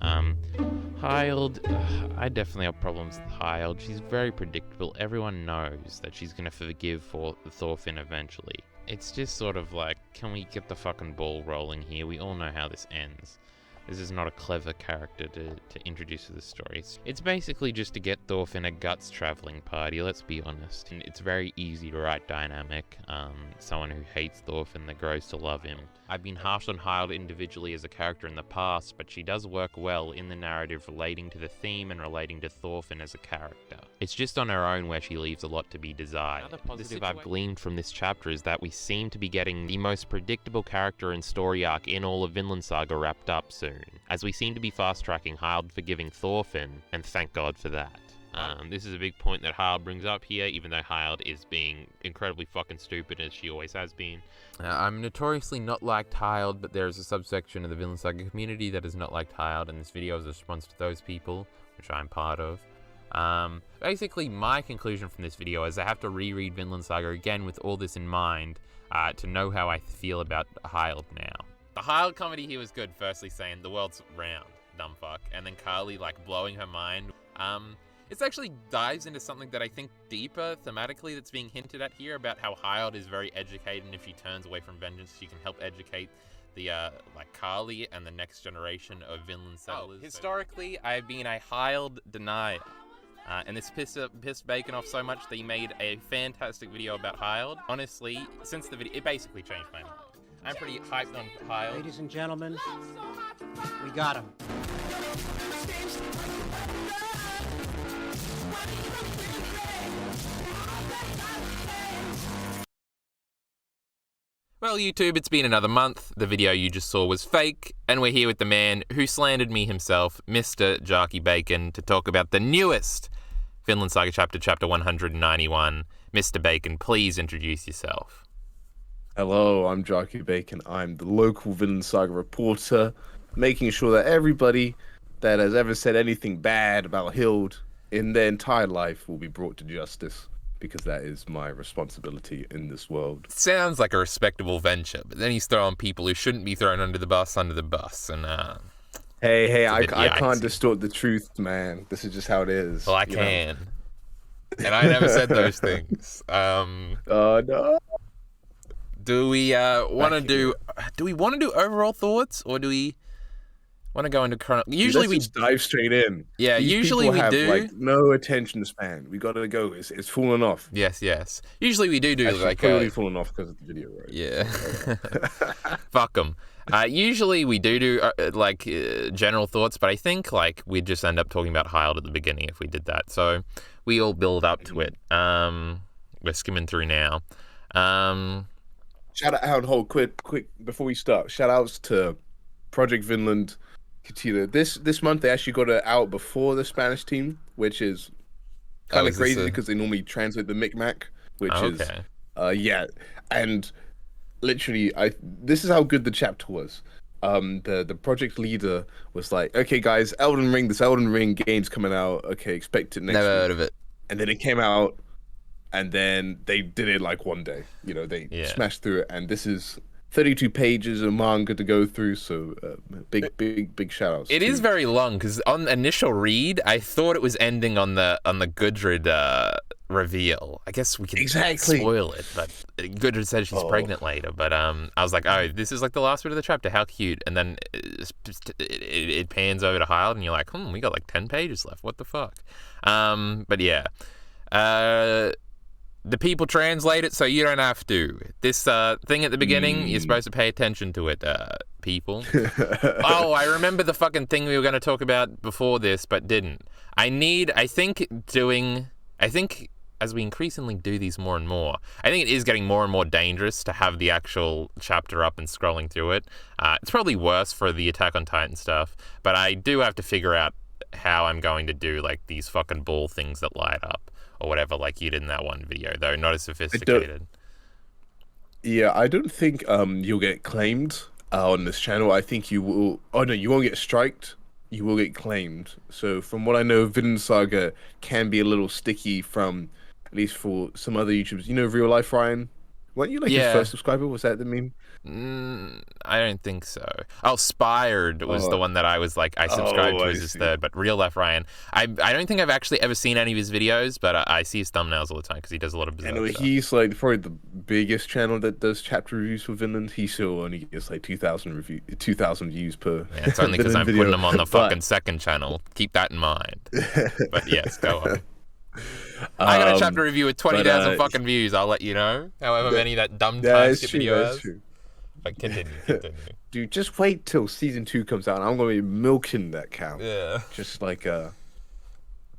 Um, Hild, I definitely have problems with Hild. She's very predictable. Everyone knows that she's gonna forgive for Thorfinn eventually. It's just sort of like, can we get the fucking ball rolling here? We all know how this ends. This is not a clever character to introduce to the story. It's basically just to get Thorfinn a guts traveling party, let's be honest. And it's very easy to write dynamic. Someone who hates Thorfinn that grows to love him. I've been harsh on Hild individually as a character in the past, but she does work well in the narrative relating to the theme and relating to Thorfinn as a character. It's just on her own where she leaves a lot to be desired. Another positive I've gleaned from this chapter is that we seem to be getting the most predictable character and story arc in all of Vinland Saga wrapped up soon, as we seem to be fast-tracking Hild forgiving Thorfinn, and thank God for that. This is a big point that Hild brings up here, even though Hild is being incredibly fucking stupid as she always has been. I'm notoriously not liked Hild, but there is a subsection of the Vinland Saga community that is not liked Hild, and this video is a response to those people, which I'm part of. Basically, my conclusion from this video is I have to reread Vinland Saga again with all this in mind to know how I feel about Hild now. The Hild comedy here was good, firstly saying the world's round, dumb fuck, and then Carly like blowing her mind. It actually dives into something that I think deeper thematically that's being hinted at here about how Hild is very educated, and if she turns away from vengeance, she can help educate the like Carly and the next generation of Vinland settlers. Historically, I've been a Hild denier. And this pissed Bacon off so much that he made a fantastic video about Hild. Honestly, since the video, it basically changed my mind. I'm pretty hyped on Hild. Ladies and gentlemen, we got him. Well, YouTube, it's been another month. The video you just saw was fake, and we're here with the man who slandered me himself, Mr. Jarkey Bacon, to talk about the newest Vinland Saga Chapter, Chapter 191. Mr. Bacon, please introduce yourself. Hello, I'm Jarkey Bacon. I'm the local Vinland Saga reporter, making sure that everybody that has ever said anything bad about Hild in their entire life will be brought to justice, because that is my responsibility in this world. Sounds like a respectable venture, but then he's throwing people who shouldn't be thrown under the bus, and Hey, I can't distort the truth, man. This is just how it is. Well, I can. And I never said those things. No. Do we want to do overall thoughts, or do we want to go into Usually we just dive straight in. Yeah, These usually we have, do. Like, no attention span. We gotta go. It's falling off. Yes. Usually we do Actually, like clearly falling off because of the video, right? Yeah. Fuck them. Usually we do general thoughts, but I think like we'd just end up talking about Hild at the beginning if we did that. So we all build up to it. We're skimming through now. Shout out, hold quick before we start. Shout outs to Project Vinland. This month they actually got it out before the Spanish team, which is kind of crazy because they normally translate the Micmac, which is and literally this is how good the chapter was. The project leader was like, okay guys, this Elden Ring game's coming out, okay, expect it next Never week. heard of it. And then it came out, and then they did it like one day. They smashed through it, and this is 32 pages of manga to go through, so big shout outs. It is very long, because on initial read, I thought it was ending on the Gudrid reveal. I guess we can spoil it, but Gudrid said she's pregnant later, but I was like, oh, this is like the last bit of the chapter, how cute. And then it pans over to Hild, and you're like, we got like 10 pages left, what the fuck. But yeah. The people translate it, so you don't have to. This thing at the beginning, you're supposed to pay attention to it, people. Oh, I remember the fucking thing we were going to talk about before this, but didn't. I think as we increasingly do these more and more, I think it is getting more and more dangerous to have the actual chapter up and scrolling through it. It's probably worse for the Attack on Titan stuff, but I do have to figure out how I'm going to do like these fucking ball things that light up. Or whatever, like you did in that one video, though not as sophisticated. I don't think you'll get claimed on this channel. I think you will. Oh no, you won't get striked. You will get claimed. So from what I know, Vinland Saga can be a little sticky from, at least for some other YouTubers. Real life Ryan. Weren't you like his first subscriber? Was that the meme? I don't think so. Oh, Spired was the one that I was like, I subscribed to as his third, but Real Life Ryan, I don't think I've actually ever seen any of his videos, but I see his thumbnails all the time because he does a lot of bizarre stuff. He's like probably the biggest channel that does chapter reviews for Vinland. He still only gets like 2,000 views per. Yeah, it's only because I'm putting him on the fucking second channel. Keep that in mind. But yes, go on. I got a chapter review with 20,000 fucking views. I'll let you know. However many that dumb time skip video has. But continue. Dude, just wait till season 2 comes out. And I'm gonna be milking that cow. Yeah. Just like But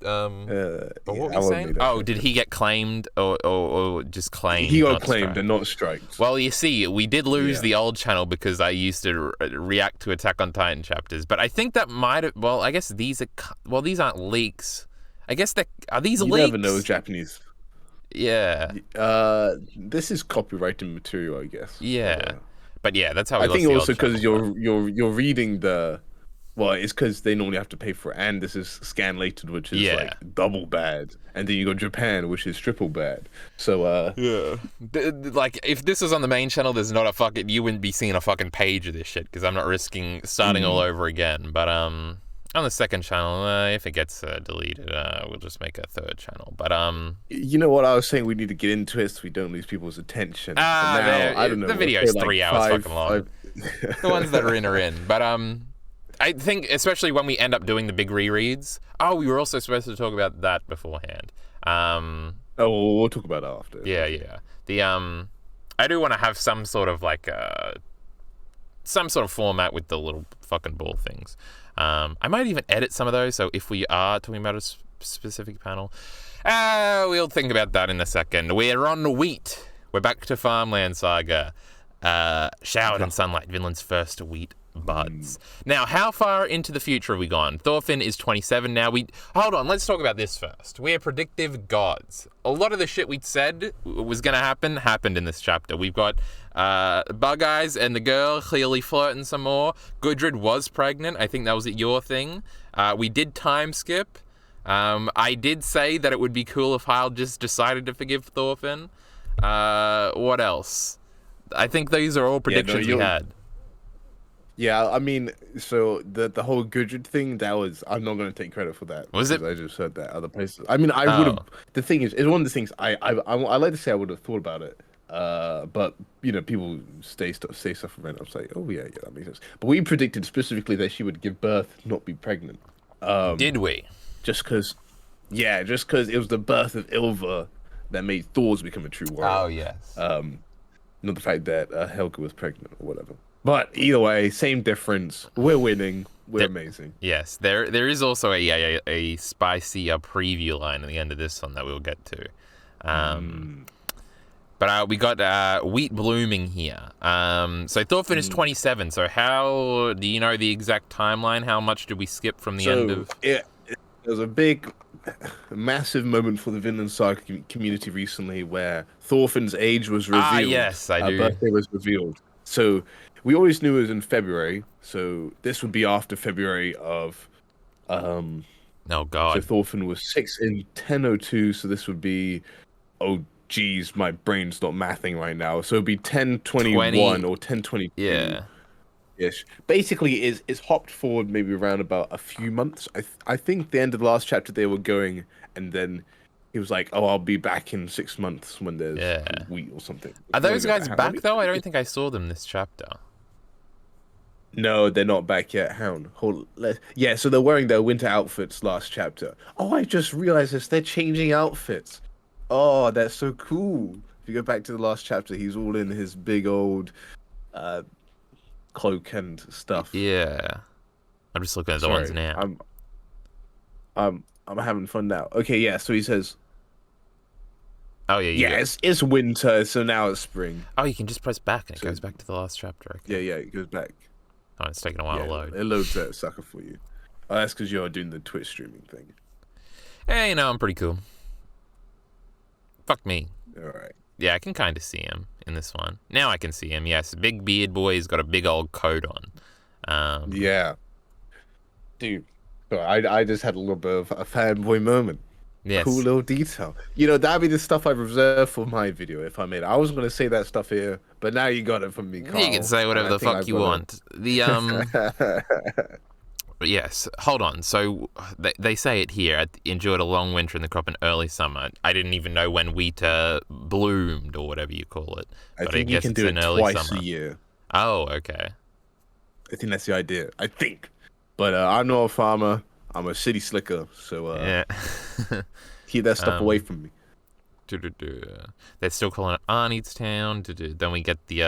what were you saying? Oh, did he get claimed or just claimed? He got claimed and not striked. Well, you see, we did lose the old channel because I used to react to Attack on Titan chapters. But I think that might have. Well, I guess these aren't leaks. I guess are these leaks? You never know with Japanese. Yeah. This is copyrighted material, I guess. Yeah. But yeah, that's how I think also because you're reading the. Well, it's because they normally have to pay for it, and this is scanlated, which is like double bad, and then you go Japan, which is triple bad. So like if this was on the main channel, there's not a fucking, you wouldn't be seeing a fucking page of this shit because I'm not risking starting all over again. But on the second channel, if it gets deleted, we'll just make a third channel. But you know what I was saying? We need to get into it so we don't lose people's attention. I don't know. The video's like 3 hours fucking long. The ones that are in. But I think especially when we end up doing the big rereads. Oh, we were also supposed to talk about that beforehand. We'll talk about it after. Yeah. The I do want to have some sort of like some sort of format with the little fucking ball things. I might even edit some of those, so if we are talking about a specific panel, we'll think about that in a second. We're on wheat. We're back to Farmland Saga. Showered in sunlight, Vinland's first wheat buds. Now, how far into the future have we gone? Thorfinn is 27 now. Hold on, let's talk about this first. We're predictive gods. A lot of the shit we'd said was going to happen happened in this chapter. We've got Bug Eyes and the girl clearly flirting some more. Gudrid was pregnant. I think that was your thing. We did time skip. I did say that it would be cool if Hild just decided to forgive Thorfinn. What else? I think these are all predictions we had. Yeah, I mean, so the whole Gudrid thing, that was, I'm not going to take credit for that. Was it? I just heard that other places. I mean, I would have, the thing is, it's one of the things I like to say I would have thought about it. But, you know, people say stuff around. I was like, oh, yeah, that makes sense. But we predicted specifically that she would give birth, not be pregnant. Did we? Just because it was the birth of Ylva that made Thor's become a true warrior. Oh, yes. Not the fact that Helga was pregnant or whatever. But either way, same difference. We're winning. We're amazing. Yes, there is also a spicy preview line at the end of this one that we'll get to. But we got wheat blooming here. So Thorfinn is 27. So how do you know the exact timeline? How much did we skip from the end of? It was a big, massive moment for the Vinland Saga community recently, where Thorfinn's age was revealed. Yes, I do. Her birthday was revealed. So we always knew it was in February. So this would be after February of. Oh God. So Thorfinn was 6 in 1002. So this would be. Oh geez, my brain's not mathing right now. So it'd be 1021 or 1022. Yeah. Ish. Basically, is hopped forward maybe around about a few months. I think the end of the last chapter they were going, and then he was like, "Oh, I'll be back in 6 months when there's wheat or something." Are those guys back though? I don't think I saw them this chapter. No, they're not back yet. Hound. Yeah, so they're wearing their winter outfits last chapter. Oh, I just realized this. They're changing outfits. Oh, that's so cool. If you go back to the last chapter, he's all in his big old cloak and stuff. Yeah. I'm just looking at the ones now. I'm having fun now. Okay, yeah, so he says. Oh yeah. It's winter, so now it's spring. Oh, you can just press back and it goes back to the last chapter. Okay. Yeah, it goes back. Oh, it's taking a while to load. It loads that sucker for you. Oh, that's because you're doing the Twitch streaming thing. Hey, I'm pretty cool. Fuck me. Alright. Yeah, I can kind of see him in this one. Now I can see him, yes. Big beard boy, he's got a big old coat on. Yeah. Dude, I just had a little bit of a fanboy moment. Cool Yes. little detail. You know, that'd be the stuff I reserved for my video if I made it. I wasn't gonna say that stuff here, but now you got it from me, You can Carl. say And whatever I the think fuck I've you got want. But yes, hold on. So they say it here. Enjoyed a long winter in the crop and early summer. I didn't even know when wheat bloomed or whatever you call it. I But I think you guess can it's do an it early twice summer. a year. Oh, okay. I think that's the idea. I think. But I'm not a farmer. I'm a city slicker, so Yeah. keep that stuff away um, from me. They're still calling it Arnistown. Then we get the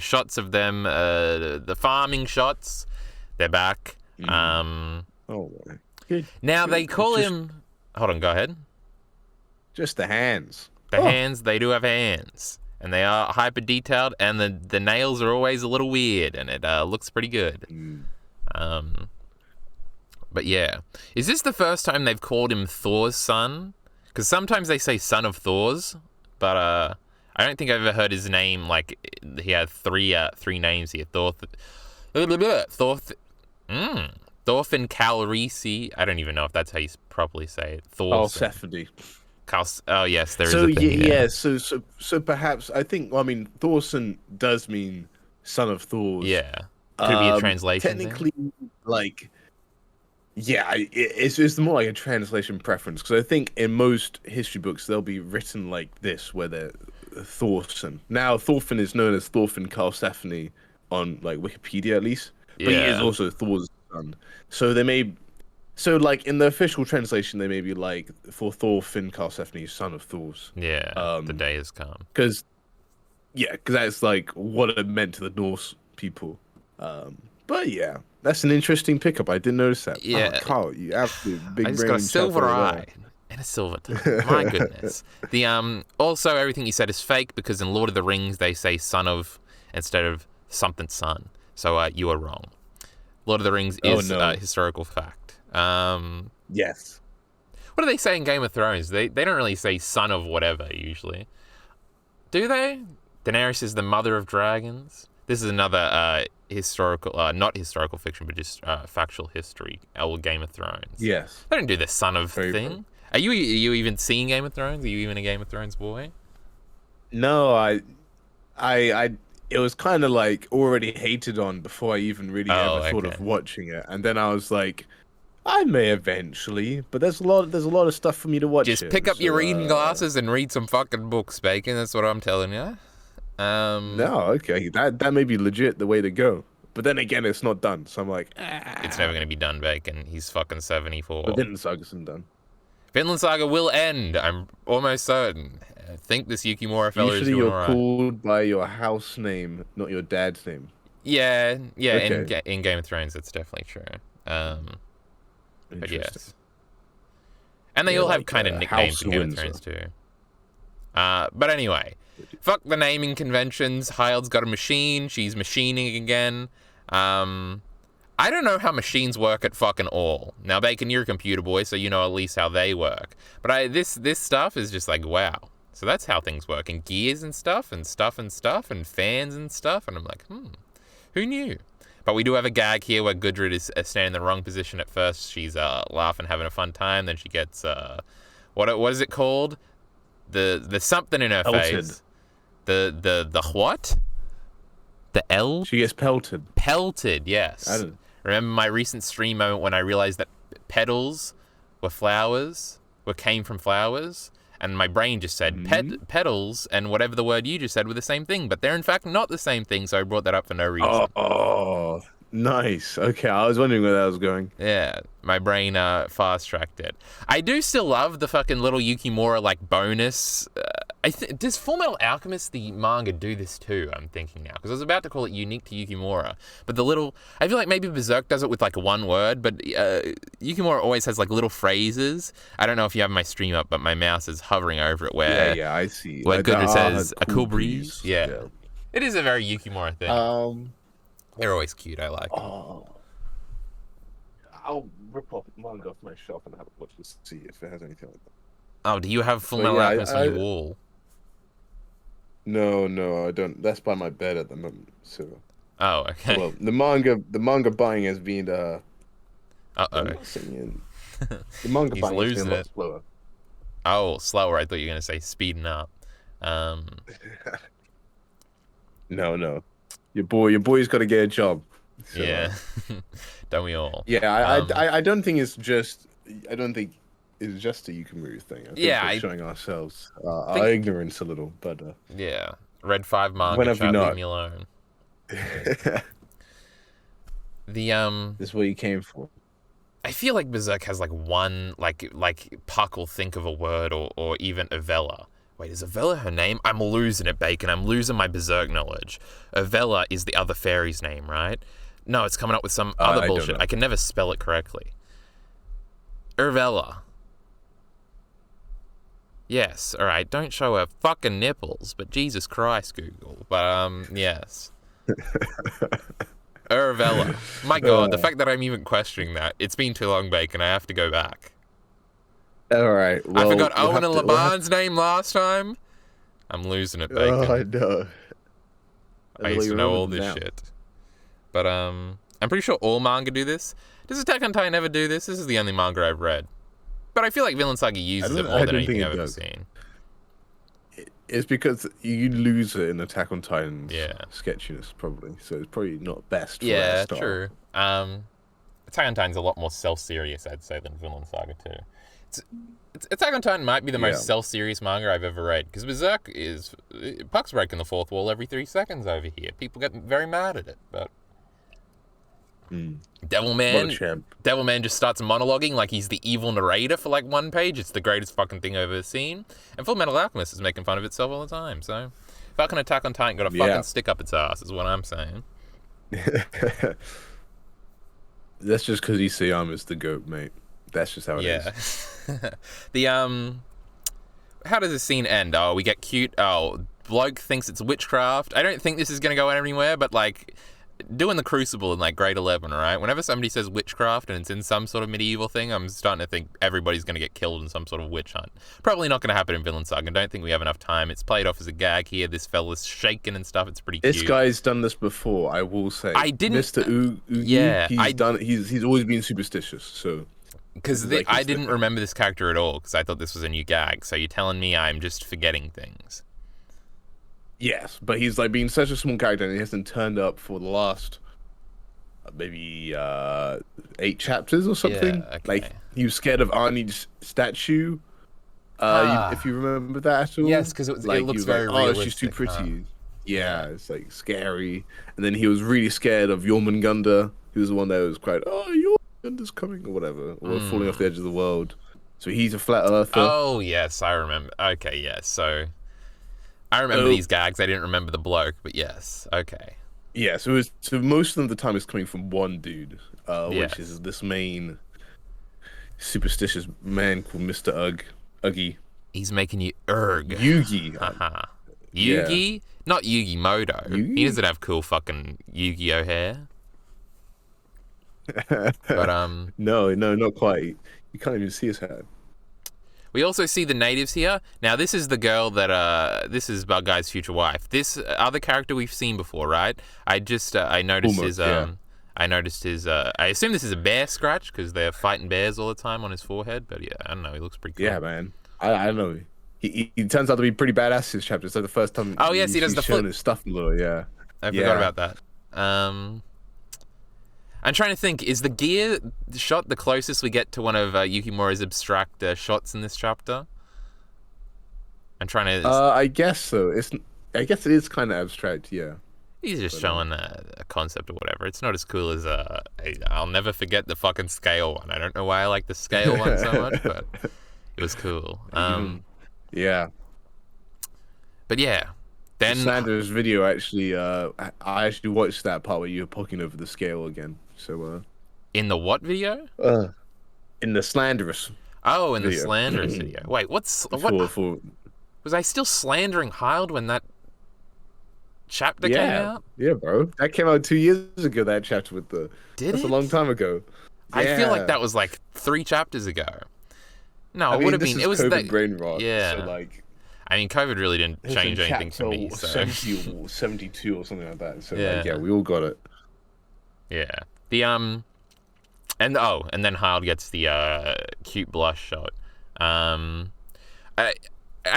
shots of them, the farming shots. They're back. Oh, good. Now Good. they call Just, him. Hold on, go ahead. just the hands. The hands, they do have hands. And they are hyper detailed, and the nails are always a little weird, and it looks pretty good. But yeah. Is this the first time they've called him Thor's son? Because sometimes they say son of Thor's, but I don't think I've ever heard his name. Like, he had three names here. Thorfinn Calrisi. I don't even know if that's how you properly say it. Thorson. Oh yes, there is a thing. Yeah. So perhaps I think. Well, I mean, Thorson does mean son of Thor's. Yeah. Could it be a translation? Technically, like, yeah, it's more like a translation preference because I think in most history books they'll be written like this, where they're Thorson. Now Thorfinn is known as Thorfinn Karlsefni on like Wikipedia at least, but he is also Thor's son. So they may. So, like, in the official translation, they may be like, for Thorfinn Karlsefni, son of Thor's. Yeah, the day has come. Because that's, like, what it meant to the Norse people. But, yeah, that's an interesting pickup. I didn't notice that. Yeah. Oh, Carl, you absolute big I just brain got a silver chap eye as well. and a silver tongue. My goodness. Also, everything you said is fake because in Lord of the Rings, they say son of instead of something son. So, you are wrong. Lord of the Rings is a historical fact. Yes. What do they say in Game of Thrones? They don't really say son of whatever usually, do they? Daenerys is the mother of dragons. This is another historical, not historical fiction, but just factual history. Old Game of Thrones. Yes. They don't do the son of Very thing. Are you even seeing Game of Thrones? Are you even a Game of Thrones boy? No, I it was kind of like already hated on before I even really ever thought of watching it, and then I was like, I may eventually, but there's a lot of stuff for me to watch. Just pick up your reading glasses and read some fucking books, Bacon. That's what I'm telling you. No, okay, that may be legit the way to go, but then again, it's not done, so I'm like, It's never gonna be done, Bacon. He's fucking 74. But Vinland Saga isn't done. Vinland Saga will end. I'm almost certain. I think this Yukimura fella is doing Usually, you're alright. called by your house name, not your dad's name. Yeah. Okay. In Game of Thrones, that's definitely true. But yes. And they all have kind of nicknames in Game of Thrones too. But anyway, fuck the naming conventions. Hild's got a machine. She's machining again. I don't know how machines work at fucking all. Now, Bacon, you're a computer boy, so you know at least how they work. But this stuff is just like, wow. So that's how things work. And gears and stuff, and fans and stuff. And I'm like, who knew? But we do have a gag here where Gudrid is standing in the wrong position at first. She's laughing, having a fun time. Then she gets, what is it called? The something in her face. The what? The L? She gets pelted. Pelted, yes. Remember my recent stream moment when I realized that petals came from flowers? And my brain just said petals and whatever the word you just said were the same thing, but they're in fact not the same thing, so I brought that up for no reason. Oh, nice. Okay, I was wondering where that was going. Yeah, my brain fast-tracked it. I do still love the fucking little Yukimura, like, bonus. Does Full Metal Alchemist, the manga, do this too, I'm thinking now? Because I was about to call it unique to Yukimura. But I feel like maybe Berserk does it with, like, one word, but Yukimura always has, like, little phrases. I don't know if you have my stream up, but my mouse is hovering over it where... Yeah, I see. Where Gudrid says, a cool breeze. Yeah. It is a very Yukimura thing. They're always cute, I like them. I'll rip off manga off my shelf and have a look to see if it has anything like that. Oh, do you have Full Metal Alchemist on your wall? No, I don't. That's by my bed at the moment. So. Oh, okay. Well, the manga buying has been Uh-oh. The manga He's buying is losing a lot it. slower. Oh, slower. I thought you were gonna say speeding up. No. Your boy's got to get a job. So, Yeah. Don't we all? Yeah, I don't think it's just. I don't think it's just a Yukimura thing. I think Yeah, we're showing ourselves our ignorance a little, but yeah. Read 5 manga. when have we Chat, leave not? me alone. This The is what you came for. I feel like Berserk has like one like Puck will think of a word or even Avella. Wait, is Avella her name? I'm losing it, Bacon. I'm losing my Berserk knowledge. Avella is the other fairy's name, right? No, it's coming up with some other bullshit. I can never spell it correctly. Urvella. Yes, alright, don't show her fucking nipples, but Jesus Christ, Google. But, yes. Urvella. My god, the fact that I'm even questioning that. It's been too long, Bacon. I have to go back. Alright, well, I forgot Owen and Laban's name last time. I'm losing it, Bacon. Oh, I know. I used to know all this shit. But, I'm pretty sure all manga do this. Does Attack on Titan ever do this? This is the only manga I've read. But I feel like Vinland Saga uses it more than anything I've ever seen. It's because you lose it in Attack on Titan's Yeah. sketchiness, probably. So it's probably not best for Yeah, that style. true. Attack on Titan's a lot more self-serious, I'd say, than Vinland Saga 2. Attack on Titan might be the most self-serious manga I've ever read, because Berserk is... Puck's breaking the fourth wall every 3 seconds over here. People get very mad at it, but... Devilman just starts monologuing like he's the evil narrator for like 1 page. It's the greatest fucking thing I've ever seen. And Full Metal Alchemist is making fun of itself all the time. So, fucking Attack on Titan got a fucking stick up its ass, is what I'm saying. That's just because Isayama's the GOAT, mate. That's just how it is. How does this scene end? Oh, we get cute. Oh, bloke thinks it's witchcraft. I don't think this is gonna go anywhere, but like... Doing the Crucible in like grade 11, right? Whenever somebody says witchcraft and it's in some sort of medieval thing, I'm starting to think everybody's going to get killed in some sort of witch hunt. Probably not going to happen in Vinland Saga. I don't think we have enough time. It's played off as a gag here. This fella's shaking and stuff. It's pretty cute. This guy's done this before, I will say. I didn't... Mr. Ugi, he's always been superstitious, so... Because I didn't remember this character at all, because I thought this was a new gag. So you're telling me I'm just forgetting things. Yes, but he's like being such a small character and he hasn't turned up for the last maybe 8 chapters or something. Yeah, okay. Like he was scared of Arnie's statue. If you remember that at all. Yes, because it looks very realistic. Oh, she's too pretty. Yeah, it's like scary. And then he was really scared of Jormungandr, who was the one that was quite, oh, Jormungandra's coming or whatever, or falling off the edge of the world. So he's a flat earther. Oh yes, I remember. Okay, yes. So I remember these gags. I didn't remember the bloke, but yes. Okay. Yeah, so most of the time it's coming from one dude, which is this main superstitious man called Mr. Uggy. He's making you erg. Yugi. Yugi? Yeah. Not Yugi Moto. He doesn't have cool fucking Yu-Gi-Oh hair. But No, not quite. You can't even see his hair. We also see the natives here. Now, this is the girl that, this is Bug Guy's future wife. This other character we've seen before, right? I noticed his, I assume this is a bear scratch, because they're fighting bears all the time on his forehead, but yeah, I don't know, he looks pretty cool. Yeah, man. I don't know. He turns out to be pretty badass this chapter. It's like the first time he does the flip. His stuff a little, yeah. I forgot about that. I'm trying to think, is the gear shot the closest we get to one of Yukimura's abstract shots in this chapter? I'm trying to... I guess so. I guess it is kind of abstract, yeah. He's just showing a concept or whatever. It's not as cool as... I'll never forget the fucking scale one. I don't know why I like the scale one so much, but it was cool. Yeah. But yeah. Then Sanders' video, actually, I actually watched that part where you were poking over the scale again. So, in the what video? In the slanderous. Oh, in the slanderous video. Wait, what? Was I still slandering Hild when that chapter came out? Yeah, bro. That came out 2 years ago. That chapter with the. That's a long time ago. Yeah. I feel like that was like 3 chapters ago. No, it would have been. It was COVID brain rot. Yeah. So like. I mean, COVID really didn't change anything for me. So. 70 or 72 or something like that. So yeah, we all got it. Yeah. And then Hild gets the cute blush shot. I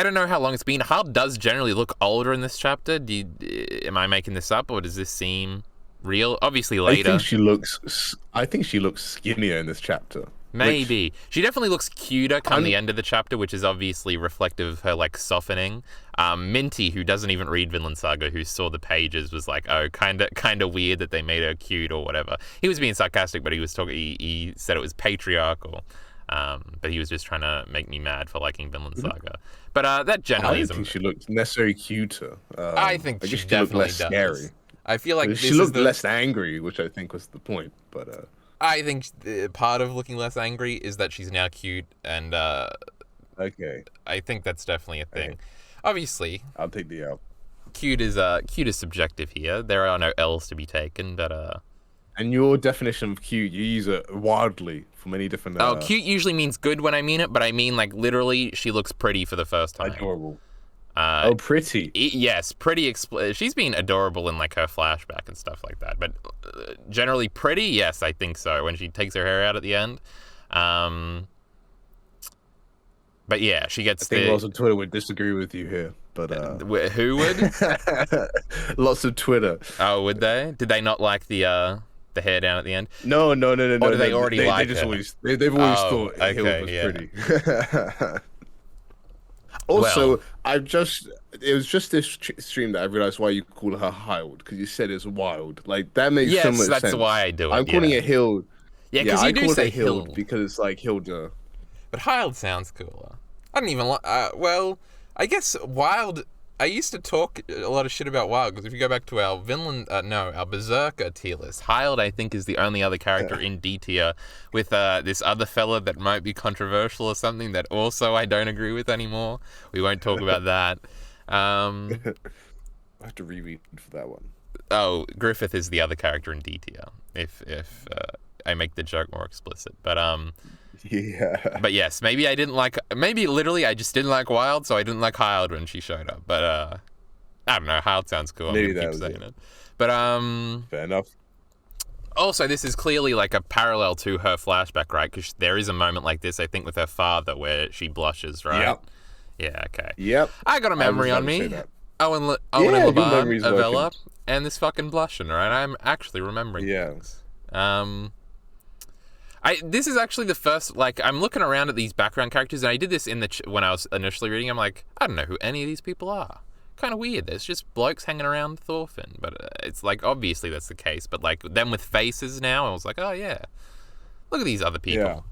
don't know how long it's been. Hild does generally look older in this chapter. Am I making this up, or does this seem real? Obviously later. I think she looks skinnier in this chapter. Maybe. She definitely looks cuter come the end of the chapter, which is obviously reflective of her, like, softening. Minty, who doesn't even read Vinland Saga, who saw the pages, was like, oh, kind of weird that they made her cute or whatever. He was being sarcastic, but he said it was patriarchal. But he was just trying to make me mad for liking Vinland Saga. But that generally is... I don't think she looked necessarily cuter. I think she definitely looked less scary. I feel like she looked less angry, which I think was the point, but... I think part of looking less angry is that she's now cute, and okay, I think that's definitely a thing. Okay. Obviously, I'll take the L. Cute is subjective here. There are no L's to be taken, but And your definition of cute, you use it wildly for many different. Cute usually means good when I mean it, but I mean like literally, she looks pretty for the first time. Adorable. Pretty. Yes, pretty. She's been adorable in like her flashback and stuff like that. But generally pretty, yes, I think so. When she takes her hair out at the end. But yeah, she gets. I think lots of Twitter would disagree with you here, but who would? Lots of Twitter. Oh, would they? Did they not like the hair down at the end? No. Or do they already like they just her? they've always thought Hild was pretty. Also, it was just this stream that I realized why you call her Hild, because you said it's wild. Like, that makes so much sense. Yes, that's why I do it. I'm calling it Hild. Yeah, because you do say Hild because it's like Hilda. But Hild sounds cooler. I don't even like... well, I guess Wild... I used to talk a lot of shit about Wild, because if you go back to our our Berserker tier list, Hild, I think, is the only other character in D tier with this other fella that might be controversial or something that also I don't agree with anymore. We won't talk about that. I have to reread for that one. Oh, Griffith is the other character in D tier, if I make the joke more explicit. But yeah. But yes, maybe literally I just didn't like Wild, so I didn't like Hild when she showed up. But I don't know, Hild sounds cool. Maybe I'm gonna keep saying it. But fair enough. Also, this is clearly like a parallel to her flashback, right? Because there is a moment like this, I think, with her father where she blushes, right? Yep. Yeah, okay. Yep. I got a memory on me. Owen and LeVar, Avella, and this fucking blushing, right? I'm actually remembering things. This is actually the first, like, I'm looking around at these background characters, and I did this when I was initially reading. I'm like, I don't know who any of these people are. Kind of weird. There's just blokes hanging around Thorfinn, but it's like, obviously that's the case, but like, them with faces now, I was like, oh yeah, look at these other people.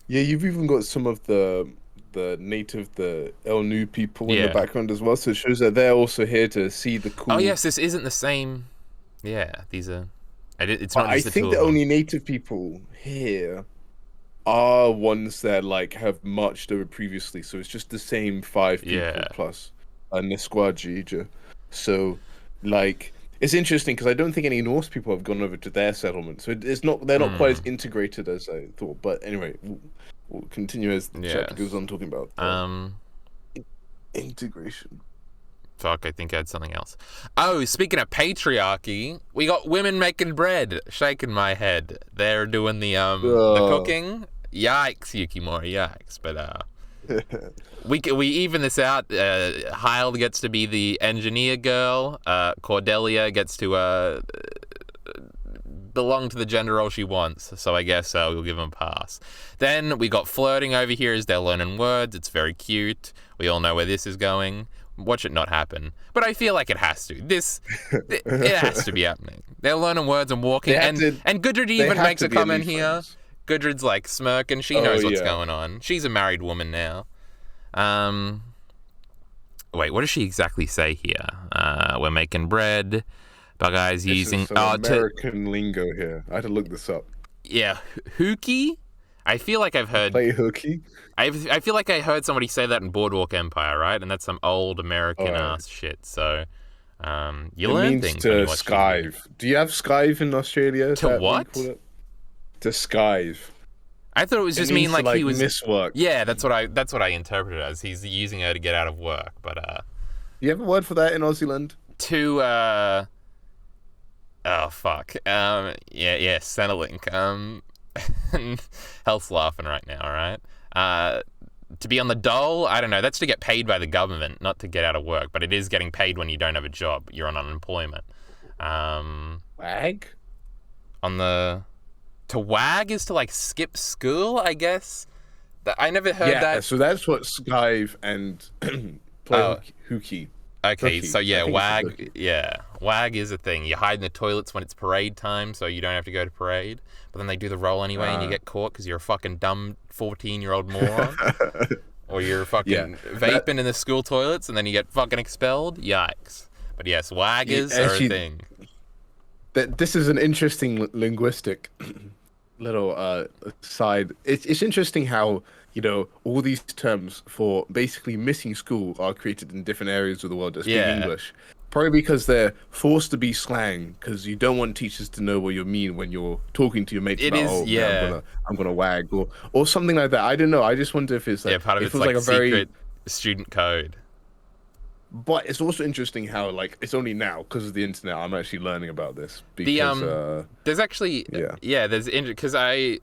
Yeah, you've even got some of the native, the El Nu people in the background as well, so it shows that they're also here to see the cool... Oh yes, this isn't the same... Yeah, these are... It's not I think the only native people here are ones that like have marched over previously, so it's just the same 5 people plus Nisquajija. So like, it's interesting because I don't think any Norse people have gone over to their settlement, so they're not quite as integrated as I thought. But anyway, we'll continue as the chapter goes on talking about integration. Fuck, I think I had something else. Oh, speaking of patriarchy, we got women making bread. Shaking my head. They're doing the cooking. Yikes, Yukimori, yikes. But we even this out. Hild gets to be the engineer girl. Cordelia gets to belong to the gender role she wants. So I guess we'll give them a pass. Then we got flirting over here as they're learning words. It's very cute. We all know where this is going. Watch it not happen. But I feel like it has to. It has to be happening. They're learning words and walking. And Gudrid even makes a comment here. Gudrid's like smirking. She knows what's going on. She's a married woman now. Wait, what does she exactly say here? We're making bread. Bugey's using... Some American lingo here. I had to look this up. Yeah. Hookie? I feel like I've heard... Play hooky? I feel like I heard somebody say that in Boardwalk Empire, right? And that's some old American ass shit. So, you learn things when you watch skive. Do you have skive in Australia? To what? To skive. I thought it was just mean like he was miss work. Yeah, that's what I interpreted as. He's using her to get out of work. But you have a word for that in Aussie land? To Oh, fuck. Yeah, Centrelink. Health's laughing right now, alright? To be on the dole, I don't know, that's to get paid by the government, not to get out of work, but it is getting paid when you don't have a job. You're on unemployment. Wag? To wag is to, like, skip school, I guess? I never heard that. Yeah, so that's what Skive and play hooky. Okay, Hooky. so yeah, I think wag, wag is a thing. You hide in the toilets when it's parade time, so you don't have to go to parade. But then they do the roll anyway, and you get caught because you're a fucking dumb 14-year-old moron. Or you're fucking vaping in the school toilets, and then you get fucking expelled. Yikes. But yes, waggers are a thing. This is an interesting linguistic little side. It's interesting how, you know, all these terms for basically missing school are created in different areas of the world that speak English. Probably because they're forced to be slang, because you don't want teachers to know what you mean when you're talking to your mates I'm gonna wag or something like that. I don't know. I just wonder if it's like, part of it's like a secret student code. But it's also interesting how, like, it's only now because of the internet I'm actually learning about this. Because there's actually because I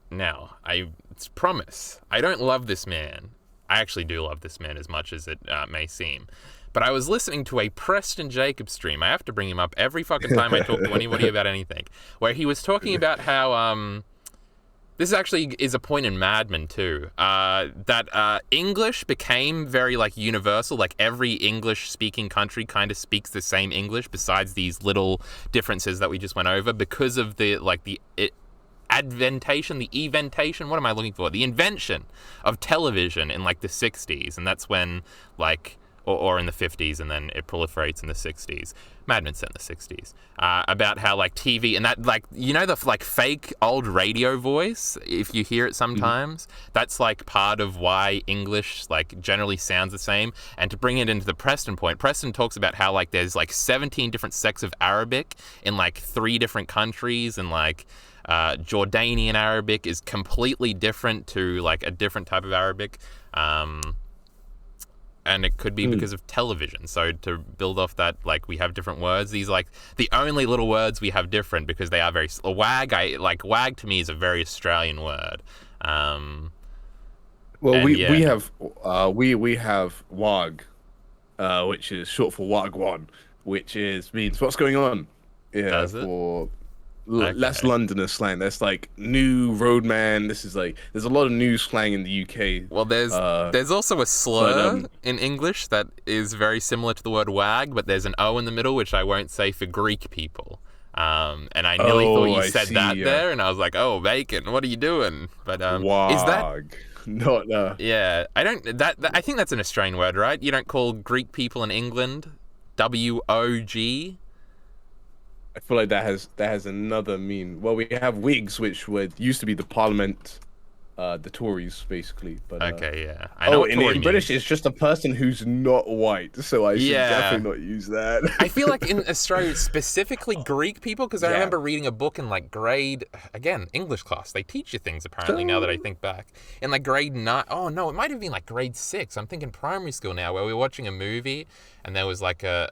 promise I don't love this man. I actually do love this man as much as it may seem. But I was listening to a Preston Jacobs stream. I have to bring him up every fucking time I talk to anybody about anything, where he was talking about how this actually is a point in Mad Men too, that English became very, like, universal. Like, every English-speaking country kind of speaks the same English, besides these little differences that we just went over, because of the invention of television in, like, the 60s, and that's when, like, or in the 50s, and then it proliferates in the 60s. Mad Men set in the 60s. About how, like, TV, and that, like, you know, the, like, fake old radio voice, if you hear it sometimes, that's, like, part of why English, like, generally sounds the same. And to bring it into the Preston point, Preston talks about how, like, there's, like, 17 different sects of Arabic in, like, 3 different countries, and, like, Jordanian Arabic is completely different to, like, a different type of Arabic. And it could be because of television. So to build off that, like, we have different words. These, like, the only little words we have different because they are very... Wag to me is a very Australian word. We have wag, which is short for wagwan, which means what's going on. Yeah, does it? For less Londoner slang. That's like new roadman. This is like, there's a lot of new slang in the UK. Well, there's also a slur in English that is very similar to the word wag, but there's an O in the middle, which I won't say for Greek people. And I nearly thought you said that there, and I was like, oh, bacon, what are you doing? But wag. Is that... No. Yeah, I think that's an Australian word, right? You don't call Greek people in England W-O-G? I feel like that has another mean. Well, we have Whigs, which used to be the Parliament, the Tories, basically. But okay, yeah. I know in British, it's just a person who's not white, so I should definitely not use that. I feel like in Australia, specifically Greek people, because I remember reading a book in, like, grade, again, English class. They teach you things, apparently, now that I think back. In, like, grade 9, oh no, it might have been, like, grade 6. I'm thinking primary school now, where we were watching a movie, and there was, like, a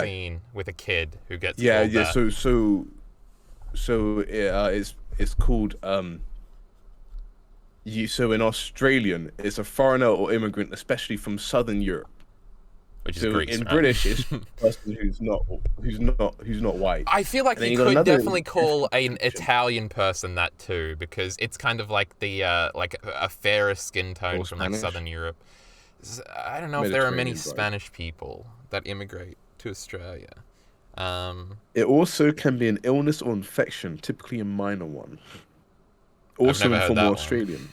scene with a kid who gets called that. So it's called so in Australian, it's a foreigner or immigrant, especially from Southern Europe. Which is Greece, in right? British, it's a person who's not white. I feel like you could definitely call an Italian person that too, because it's kind of like the like a fairer skin tone from, like, Southern Europe. I don't know if there are many Spanish people that immigrate to Australia. It also can be an illness or infection, typically a minor one. Also from Australian.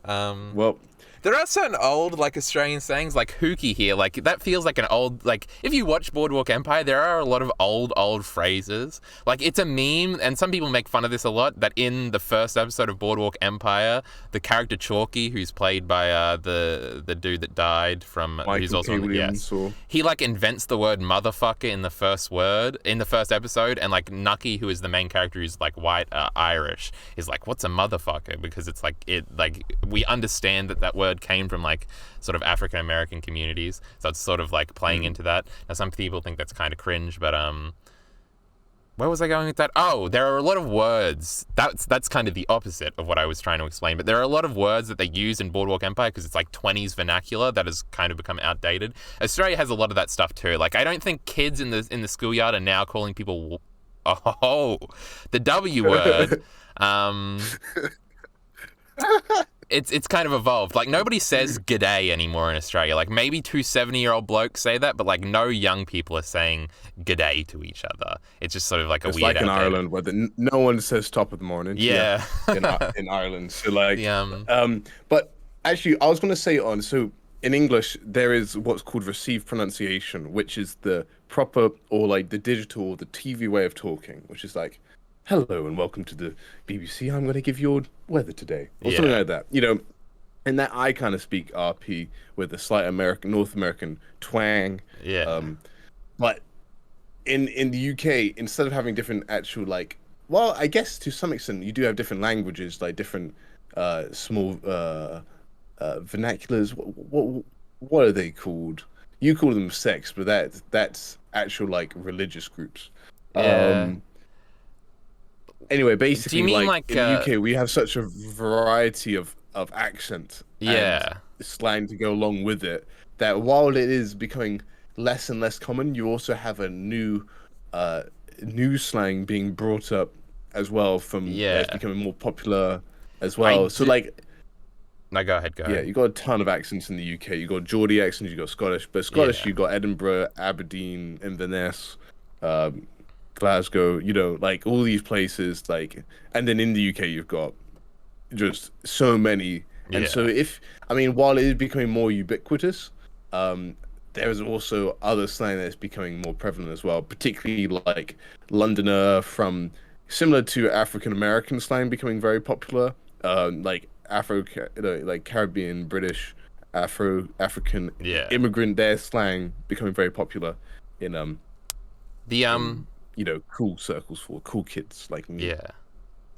Well, there are certain old, like, Australian sayings, like hooky here. Like, that feels like an old, like, if you watch Boardwalk Empire, there are a lot of old phrases. Like, it's a meme, and some people make fun of this a lot, that in the first episode of Boardwalk Empire, the character Jarkey, who's played by the dude that died from, who's also in the, he, like, invents the word motherfucker in the first episode, and, like, Nucky, who is the main character, who's, like, white Irish, is like, what's a motherfucker? Because it's like, we understand that word came from, like, sort of African American communities, so it's sort of like playing into that. Now, some people think that's kind of cringe, but Where was I going with that? Oh, there are a lot of words. That's kind of the opposite of what I was trying to explain. But there are a lot of words that they use in Boardwalk Empire because it's like 20s vernacular that has kind of become outdated. Australia has a lot of that stuff too. Like I don't think kids in the schoolyard are now calling people the W word. It's kind of evolved. Like nobody says g'day anymore in Australia. Like maybe two 70-year-old blokes say that, but like no young people are saying g'day to each other. It's just sort of like a weird. It's like in Ireland where no one says top of the morning. Yeah. In Ireland, so like, but actually, I was gonna say so in English there is what's called received pronunciation, which is the proper or like the digital or the TV way of talking, which is like, hello and welcome to the BBC. I'm going to give you weather today, or something like that. And that I kind of speak RP with a slight North American twang. Yeah. But in the UK, instead of having different actual well, I guess to some extent you do have different languages, like different small vernaculars. What are they called? You call them sects, but that's actual like religious groups. Yeah. Anyway, basically, Do you mean like in the UK, we have such a variety of accent and slang to go along with it that while it is becoming less and less common, you also have a new slang being brought up as well it's becoming more popular as well. No, go ahead. Yeah, you got a ton of accents in the UK. You got Geordie accents, you got Scottish, but Scottish you got Edinburgh, Aberdeen, Inverness, Glasgow, like all these places, and then in the UK you've got just so many. And so while it is becoming more ubiquitous, there is also other slang that's becoming more prevalent as well, particularly like Londoner, from similar to African American slang becoming very popular, like Caribbean, British, African immigrant, their slang becoming very popular in cool circles for cool kids like me.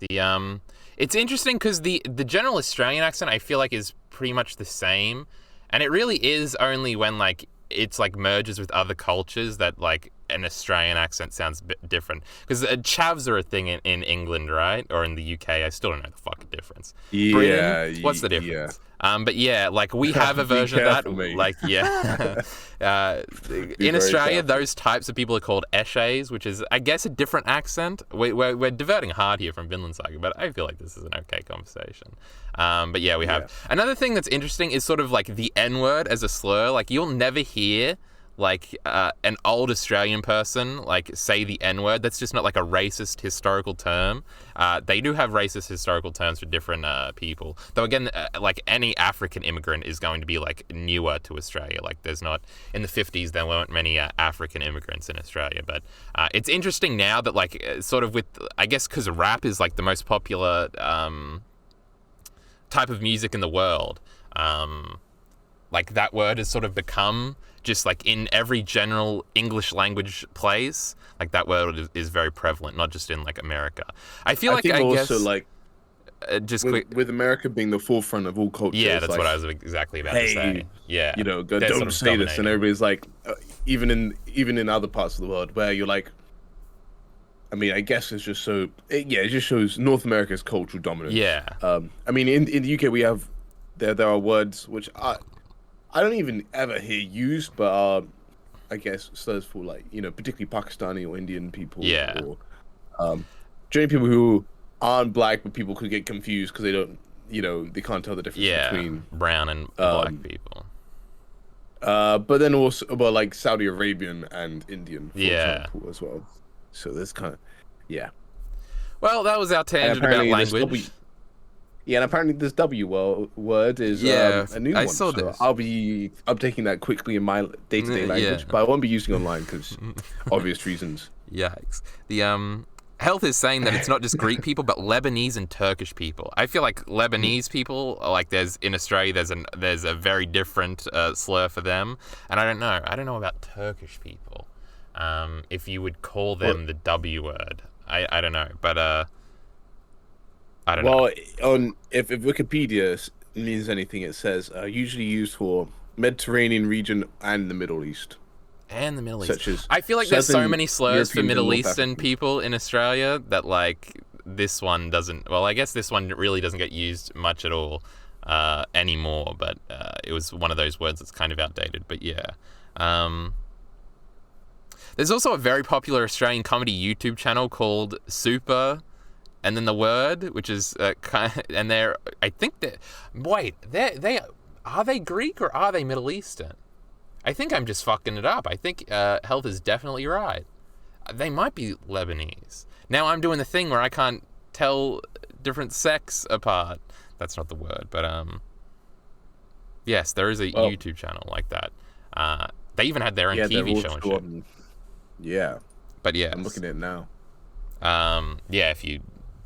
Yeah. It's interesting because the general Australian accent I feel like is pretty much the same, and it really is only when like it's like merges with other cultures that like an Australian accent sounds a bit different. Because chavs are a thing in England, right? Or in the UK. I still don't know the fucking difference. Yeah. Britain, what's the difference? But yeah, like we have a version of that. Mate. Like, yeah. In Australia, those types of people are called eshays, which is, I guess, a different accent. We're diverting hard here from Vinland Saga, but I feel like this is an okay conversation. But yeah, we have. Another thing that's interesting is sort of like the N-word as a slur. Like, you'll never hear like an old Australian person like say the N-word. That's just not like a racist historical term. They do have racist historical terms for different people, though again like any African immigrant is going to be like newer to Australia. Like there's not, in the 50s there weren't many African immigrants in Australia, but it's interesting now that like sort of with, I guess because rap is like the most popular type of music in the world, like that word has sort of become just like in every general English language place, like that word is very prevalent, not just in like America. I feel like I guess like just with America being the forefront of all cultures. Yeah, that's like, what I was exactly about to say. Yeah, don't sort of say this, and everybody's like, even in other parts of the world where you're like, I mean, I guess it's just so it just shows North America's cultural dominance. Yeah. I mean, in the UK we have there are words which I don't even ever hear used, but I guess slurs for like, particularly Pakistani or Indian people. Yeah. Or generally people who aren't black, but people could get confused because they don't, they can't tell the difference between brown and black people. But then also, like Saudi Arabian and Indian, for example, as well. So there's kind of, Well, that was our tangent about language. And apparently this W word is a new one. I saw this. I'll be updating that quickly in my day-to-day language, but I won't be using it online because obvious reasons. Yikes. The Health is saying that it's not just Greek people, but Lebanese and Turkish people. I feel like Lebanese people, like in Australia, there's a very different slur for them, and I don't know about Turkish people. If you would call them the W word, I don't know, but I don't know. Well, if Wikipedia means anything, it says usually used for Mediterranean region and the Middle East. And the Middle East. Such as I feel like there's so Southern many slurs for Europeans and Middle North Eastern Africans. people in Australia that, like, this one doesn't... Well, I guess this one really doesn't get used much at all anymore, but it was one of those words that's kind of outdated, but yeah. There's also a very popular Australian comedy YouTube channel called Super... and then the word, which is kind of, and they're, I think that, wait, are they Greek or are they Middle Eastern? I think I'm just fucking it up. I think Health is definitely right. They might be Lebanese. Now I'm doing the thing where I can't tell different sects apart. That's not the word, but yes, there is a YouTube channel like that. They even had their own TV show and shit. Yeah. But yeah, I'm looking at it now. Yeah, if you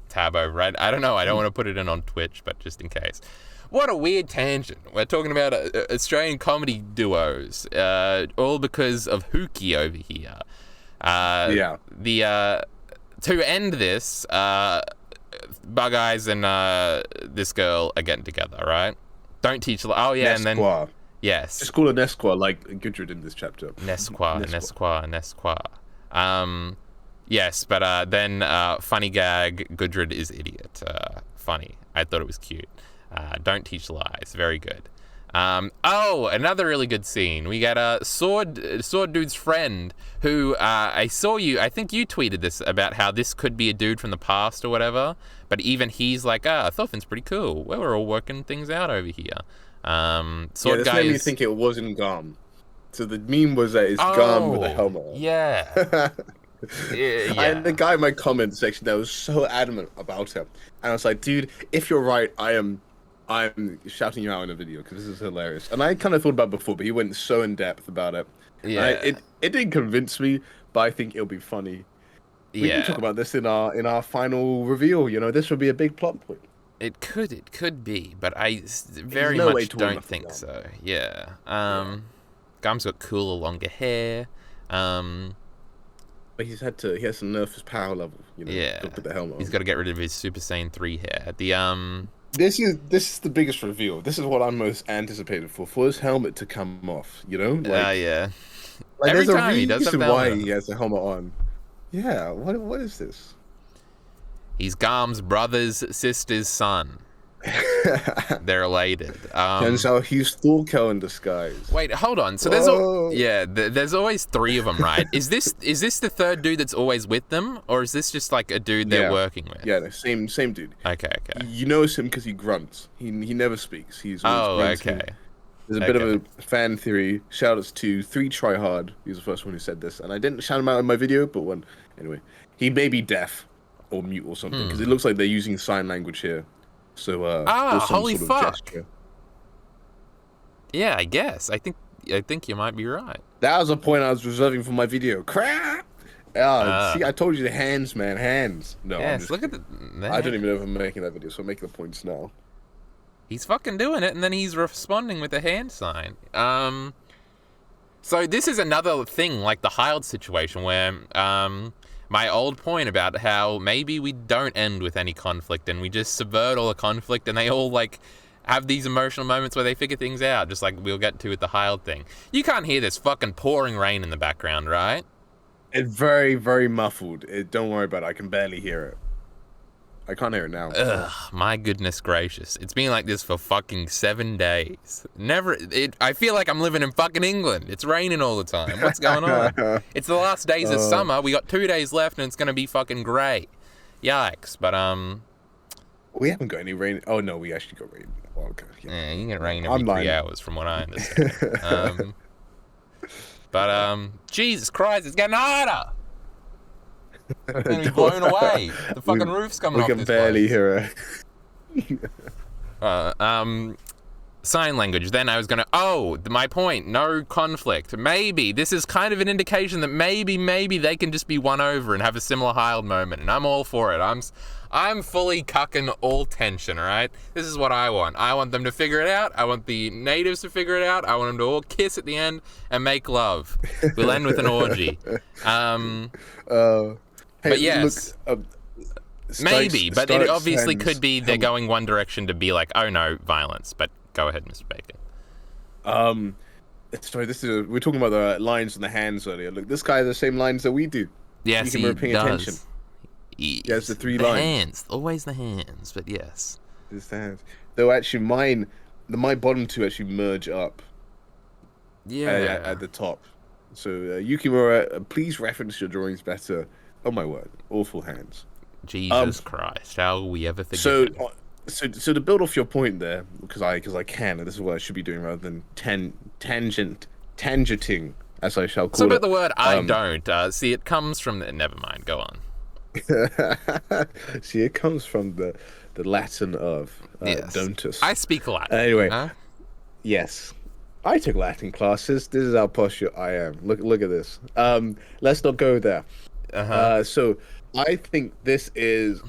tab over, I don't know. I don't want to put it in on Twitch, but just in case. What a weird tangent. We're talking about Australian comedy duos, all because of Hookie over here. Yeah. To end this, Bug Eyes and this girl are getting together, right? Don't teach. Oh yeah, Nesqua. And then yes, just call it Nesqua, like Gudrun in this chapter. Nesqua. Yes, but then funny gag, Gudrun is idiot. Funny. I thought it was cute. Don't teach lies. Very good. Another really good scene. We got a sword dude's friend who I think you tweeted this about how this could be a dude from the past or whatever, but even he's like, Thorfinn's pretty cool. Well, we're all working things out over here. Sword this guy made me think it wasn't Garm. So the meme was that it's Garm with a helmet on. Yeah. Yeah. And the guy in my comment section that was so adamant about him, and I was like, dude, if you're right, I'm shouting you out in a video because this is hilarious. And I kind of thought about it before, but he went so in depth about it. Yeah, it didn't convince me, but I think it'll be funny. We can talk about this in our final reveal. You know, this would be a big plot point. It could be, but I very no much don't think so. Yeah. Garm's got cooler, longer hair. But he has to nerf his power level. You know, yeah. to put the helmet on. He's got to get rid of his Super Saiyan 3 hair. This is the biggest reveal. This is what I'm most anticipated for his helmet to come off. You know? Yeah. Like, Every there's time a he does reason have why helmet. he has the helmet on. Yeah. What is this? He's Garm's brother's sister's son. They're related. Turns out he's Thorkel in disguise. Wait, hold on. So there's always 3 of them, right? Is this the third dude that's always with them, or is this just like a dude they're working with? Yeah, the same dude. Okay. You notice him because he grunts. He never speaks. He's okay. There's a bit of a fan theory. Shout outs to 3 Try Hard. He was the first one who said this, and I didn't shout him out in my video, but anyway, he may be deaf or mute or something because it looks like they're using sign language here. So holy sort of fuck! gesture. Yeah, I guess. I think you might be right. That was a point I was reserving for my video. Crap! See, I told you the hands, man. Hands. No, yes, look at I don't even know if I'm making that video, so I'm making the points now. He's fucking doing it, and then he's responding with a hand sign. So this is another thing, like the Hild situation, where my old point about how maybe we don't end with any conflict and we just subvert all the conflict and they all like have these emotional moments where they figure things out, just like we'll get to with the Hild thing. You can't hear this fucking pouring rain in the background, right? It's very, very muffled. Don't worry about it. I can barely hear it. I can't hear it now. Ugh, my goodness gracious. It's been like this for fucking 7 days. I feel like I'm living in fucking England. It's raining all the time. What's going on? It's the last days of summer. We got 2 days left and it's going to be fucking grey. Yikes. But, we haven't got any rain. Oh, no, we actually got rain. Oh, okay. Yeah, you get rain every 3 hours from what I understand. Jesus Christ, it's getting harder. It's going to be blown away. The fucking roof's coming off this We can barely hear it. Sign language. Then I was going to... my point. No conflict. Maybe. This is kind of an indication that maybe they can just be won over and have a similar Hild moment. And I'm all for it. I'm fully cucking all tension, alright? This is what I want. I want them to figure it out. I want the natives to figure it out. I want them to all kiss at the end and make love. We'll end with an orgy. But yes, look, maybe, but it obviously could be they're going one direction to be like, oh no, violence. But go ahead, Mr. Bacon. Sorry, we're talking about the lines and the hands earlier. Look, this guy has the same lines that we do. Yes, you he can paying does. attention. He has the three the lines. hands, always the hands. But yes, It's the hands. Though actually, my bottom two actually merge up. yeah. At the top. So Yukimura, please reference your drawings better. Oh my word, awful hands. Jesus Christ, how will we ever forget? So to build off your point there, because I can, and this is what I should be doing rather than tangenting, as I shall call it. So about the word I don't. See, it comes from the... Never mind, go on. See, it comes from the Latin of Yes. don'tus. I speak Latin. Anyway, yes. I took Latin classes. This is how posh I am. Look at this. Let's not go there. So I think this is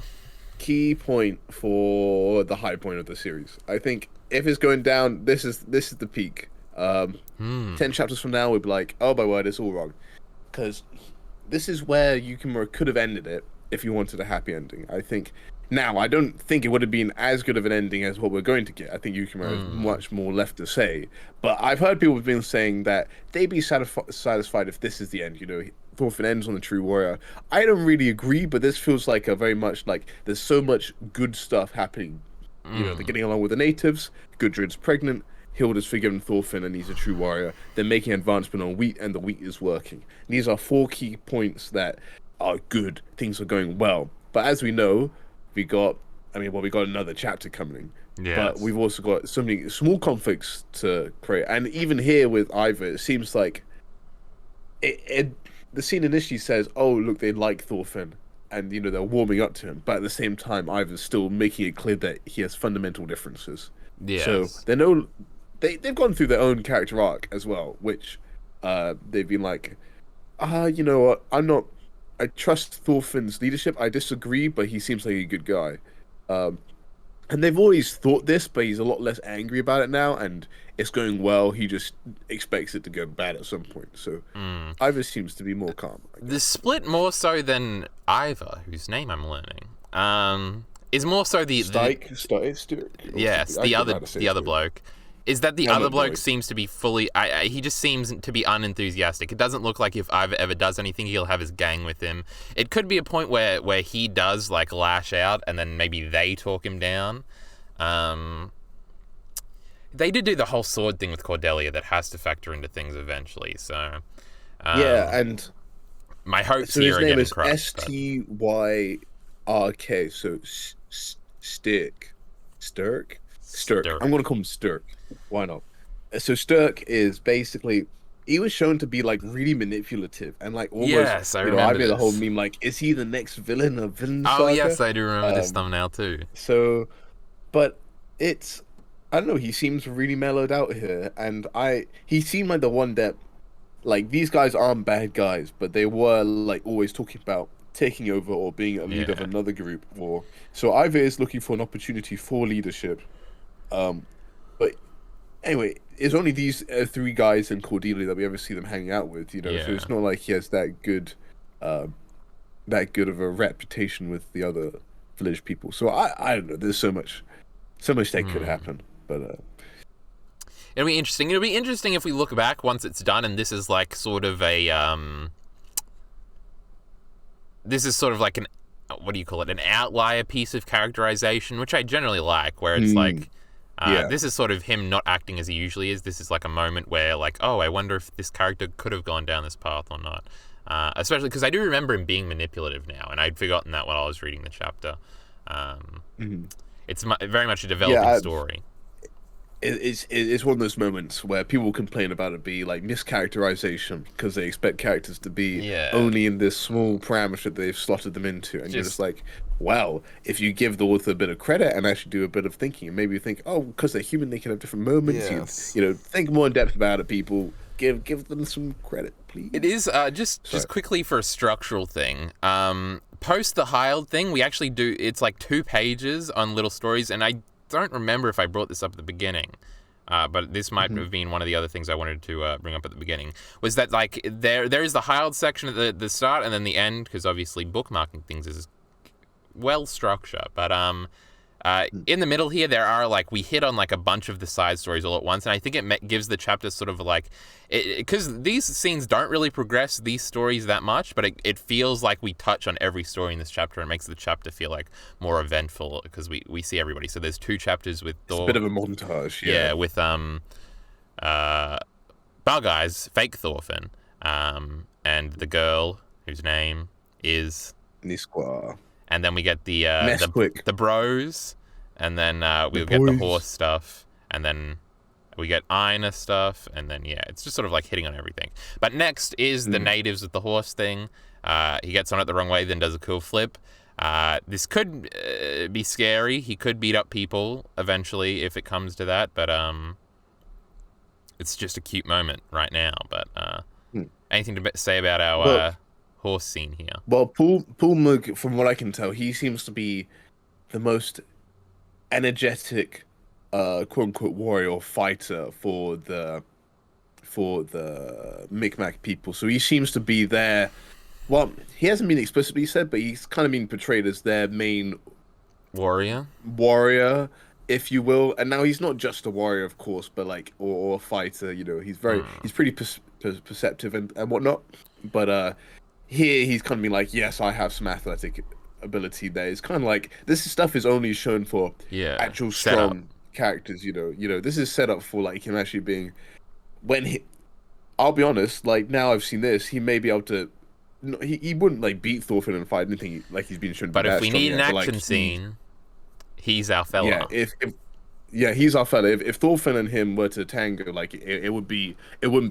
key point for the high point of the series. I think if it's going down, this is the peak. 10 chapters from now, we'll be like, oh my word, it's all wrong. Because this is where Yukimura could have ended it if you wanted a happy ending. I think now, I don't think it would have been as good of an ending as what we're going to get. I think Yukimura has much more left to say. But I've heard people have been saying that they'd be satisfied if this is the end. Thorfinn ends on the true warrior. I don't really agree, but this feels like a very much like there's so much good stuff happening. They're getting along with the natives. Gudrun's pregnant. Hild has forgiven Thorfinn and he's a true warrior. They're making advancement on wheat and the wheat is working. These are 4 key points that are good. Things are going well. But as we know, we got another chapter coming. Yes. But we've also got so many small conflicts to create. And even here with Ivar, it seems like the scene initially says, oh, look, they like Thorfinn. And, they're warming up to him. But at the same time, Ivar's still making it clear that he has fundamental differences. Yes. So they've gone through their own character arc as well, which they've been like, you know what, I trust Thorfinn's leadership. I disagree, but he seems like a good guy. And they've always thought this, but he's a lot less angry about it now, and it's going well. He just expects it to go bad at some point. So Ivar seems to be more calm. The split more so than Ivar, whose name I'm learning, is more so the yes, the other bloke. Is that the other bloke seems to be fully... he just seems to be unenthusiastic. It doesn't look like if Ivar ever does anything, he'll have his gang with him. It could be a point where he does, lash out, and then maybe they talk him down. They did do the whole sword thing with Cordelia that has to factor into things eventually, so... yeah, and... My hopes here are getting crushed. So his name is Styrk, so Stirk? Stirk. I'm going to call him Stirk. Why not? So Stirk is basically... He was shown to be, really manipulative and, almost... Yes, I remember I made the whole meme, is he the next villain of Vinland Saga? Oh, yes, I do remember this thumbnail, too. So... But it's... I don't know, he seems really mellowed out here, and he seemed like the one that... these guys aren't bad guys, but they were, always talking about taking over or being a leader of another group. So Ivar is looking for an opportunity for leadership. But anyway, it's only these 3 guys and Cordelia that we ever see them hanging out with, So it's not like he has that good of a reputation with the other village people. So I don't know. There's so much that could happen, but. It'll be interesting. It'll be interesting if we look back once it's done, and this is sort of a this is sort of like an an outlier piece of characterization, which I generally like, where it's this is sort of him not acting as he usually is. This is a moment where oh, I wonder if this character could have gone down this path or not. Especially because I do remember him being manipulative now, and I'd forgotten that when I was reading the chapter. It's very much a developing story. It's one of those moments where people complain about it be mischaracterization because they expect characters to be only in this small parameter they've slotted them into, and you're just well, if you give the author a bit of credit and actually do a bit of thinking, and maybe you think, oh, because they're human, they can have different moments. Yes. Think more in depth about it. People give them some credit, please. It is just quickly for a structural thing. Post the Hild thing, we actually do. It's 2 pages on little stories, and I don't remember if I brought this up at the beginning, but this might have been one of the other things I wanted to bring up at the beginning, was that there is the Hild section at the start and then the end, because obviously bookmarking things is well structured, but In the middle here, there are like we hit on like a bunch of the side stories all at once, and I think it gives the chapter sort of like because these scenes don't really progress these stories that much, but it feels like we touch on every story in this chapter, and makes the chapter feel like more eventful because we see everybody. So there's 2 chapters with Thor. It's a bit of a montage, yeah, with Bug Eyes, fake Thorfinn, and the girl whose name is Nisqua. And then we get the bros, and then we'll get the horse stuff, and then we get Aina stuff, and then it's just sort of like hitting on everything. But next is the natives with the horse thing. He gets on it the wrong way, then does a cool flip. This could be scary. He could beat up people eventually if it comes to that, but it's just a cute moment right now. But anything to say about our horse scene here? Well, Paul Mug, from what I can tell, he seems to be the most energetic, quote unquote, warrior or fighter for the Micmac people. So he seems to be their. Well, he hasn't been explicitly said, but he's kind of been portrayed as their main warrior, if you will. And now he's not just a warrior, of course, but like or a fighter. You know, he's pretty perceptive and whatnot. But here he's kind of been like, yes, I have some athletic ability there. It's kind of like this stuff is only shown for actual strong characters. You know, this is set up for like him actually being I'll be honest, like now I've seen this, he may be able to. He wouldn't like beat Thorfinn in a fight. Anything like he's been shown. But if we need an action scene, he's our fella. Yeah, he's our fella. If Thorfinn and him were to tango, like it wouldn't be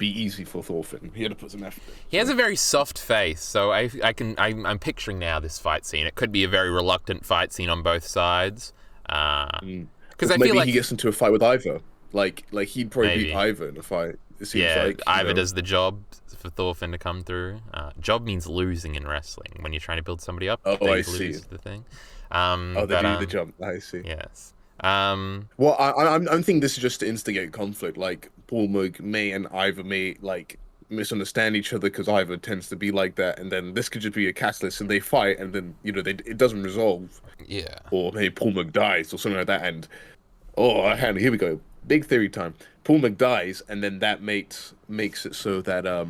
easy for Thorfinn. He had to put some effort. He has a very soft face, so I'm picturing now this fight scene. It could be a very reluctant fight scene on both sides. Because I feel like he gets into a fight with Ivar. Like he'd probably beat Ivar in a fight. It seems like Ivar does the job for Thorfinn to come through. Job means losing in wrestling when you're trying to build somebody up. Oh, I see. The thing. They do the job. I see. Yes. Well, I'm thinking this is just to instigate conflict. Like Paul Mug and Ivar may like misunderstand each other because Ivar tends to be like that, and then this could just be a catalyst, and they fight, and then it doesn't resolve. Yeah. Or maybe Paul Mug dies or something like that, and here we go. Big theory time. Paul Mug dies, and then that makes it so that the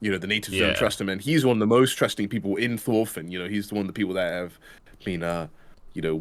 natives don't trust him, and he's one of the most trusting people in Thorfinn. He's one of the people that have been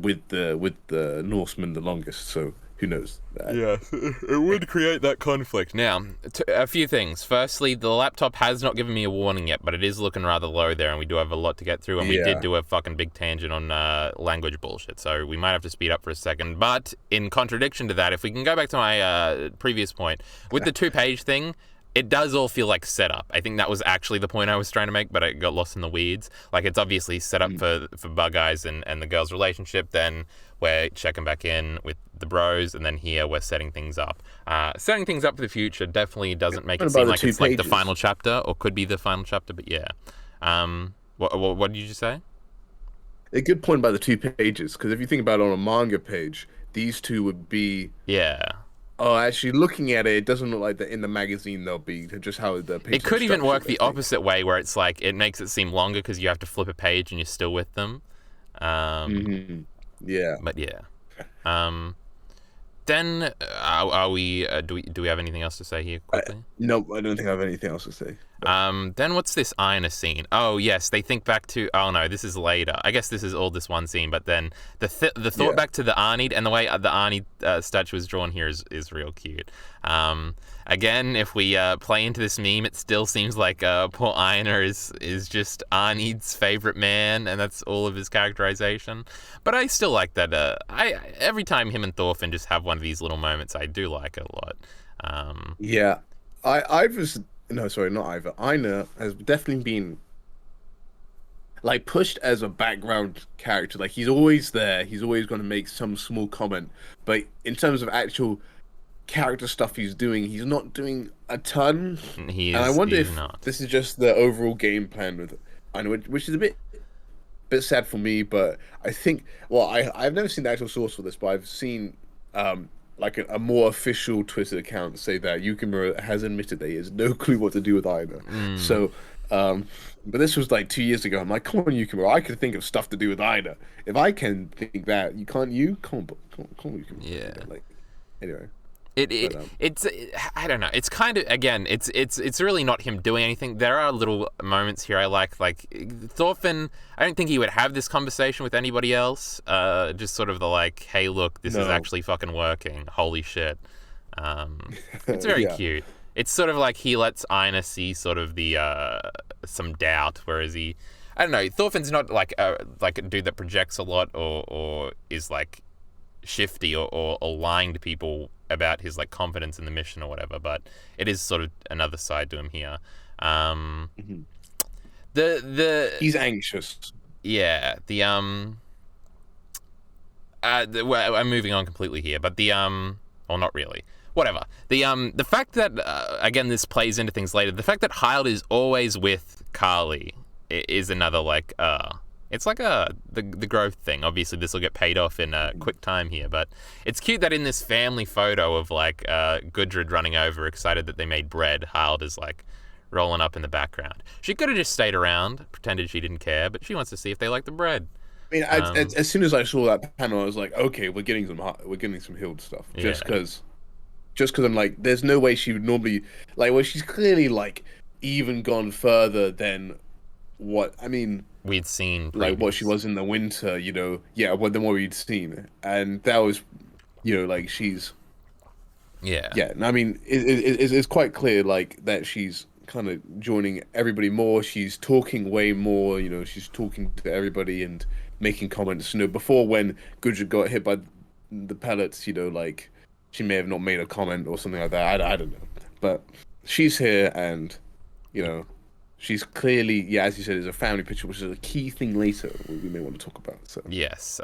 with the Norsemen the longest. So who knows? Yeah, it would create that conflict. Now, a few things. Firstly, the laptop has not given me a warning yet, but it is looking rather low there, and we do have a lot to get through, and we did do a fucking big tangent on language bullshit, so we might have to speed up for a second. But in contradiction to that, if we can go back to my previous point, with the 2-page thing, it does all feel like setup. I think that was actually the point I was trying to make, but I got lost in the weeds. Like, it's obviously set up for Bug Eyes and the girl's relationship. Then we're checking back in with the bros, and then here we're setting things up. Setting things up for the future definitely doesn't make it seem like it's like the final chapter, or could be the final chapter, but yeah. What did you just say? A good point by the 2 pages, because if you think about it on a manga page, these two would be... Yeah. Oh, actually, looking at it, it doesn't look like that in the magazine they'll be just how the page. It could even work the opposite way, where it's like it makes it seem longer because you have to flip a page and you're still with them. Yeah. But yeah. Then are we? Do we have anything else to say here quickly? No, I don't think I have anything else to say. Then what's this Aina scene? Oh yes, they think back to. Oh no, this is later. I guess this is all this one scene. But then the thought back to the Arnid, and the way the Arnid statue is drawn here is real cute. Again, if we play into this meme, it still seems like poor Aina is just Arnid's favorite man, and that's all of his characterization. But I still like that. Every time him and Thorfinn just have one of these little moments, I do like it a lot. Yeah, no, sorry, not Ivar. Aina has definitely been like pushed as a background character. Like he's always there. He's always going to make some small comment. But in terms of actual character stuff he's doing, he's not doing a ton. And I wonder if this is just the overall game plan with Aina, which is a bit sad for me. But I think, well, I've never seen the actual source for this, but I've seen like a more official Twitter account say that Yukimura has admitted that he has no clue what to do with Aina. So But this was like 2 years ago. I'm like, come on, Yukimura. I could think of stuff to do with Ida. If I can think that, you can't. You come on, Yukimura. Yeah. Like, anyway. It's I don't know. It's kind of, again, it's really not him doing anything. There are little moments here I like Thorfinn. I don't think he would have this conversation with anybody else. Just sort of the like, hey, look, this is actually fucking working. Holy shit. It's very cute. It's sort of like he lets Aina see sort of the some doubt, whereas I don't know. Thorfinn's not like a dude that projects a lot or is like shifty or lying to people about his like confidence in the mission or whatever, but it is sort of another side to him here. He's anxious. Yeah, I'm moving on completely here, but or not really. Whatever. The fact that again, this plays into things later. The fact that Hild is always with Carly is another like it's like the growth thing. Obviously, this will get paid off in a quick time here, but it's cute that in this family photo of like Gudrid running over, excited that they made bread, Hild is like rolling up in the background. She could have just stayed around, pretended she didn't care, but she wants to see if they like the bread. I mean, as soon as I saw that panel, I was like, okay, we're getting some Hild stuff, just because I'm like, there's no way she would normally like. Well, she's clearly like even gone further than what we'd seen like what she was in the winter, than what we'd seen, and that was, like she's I mean, it's quite clear like that she's kind of joining everybody more. She's talking way more, she's talking to everybody and making comments. Before when Gudrid got hit by the pellets, like she may have not made a comment or something like that. I don't know, but she's here and she's clearly, as you said, is a family picture, which is a key thing later we may want to talk about. So yes,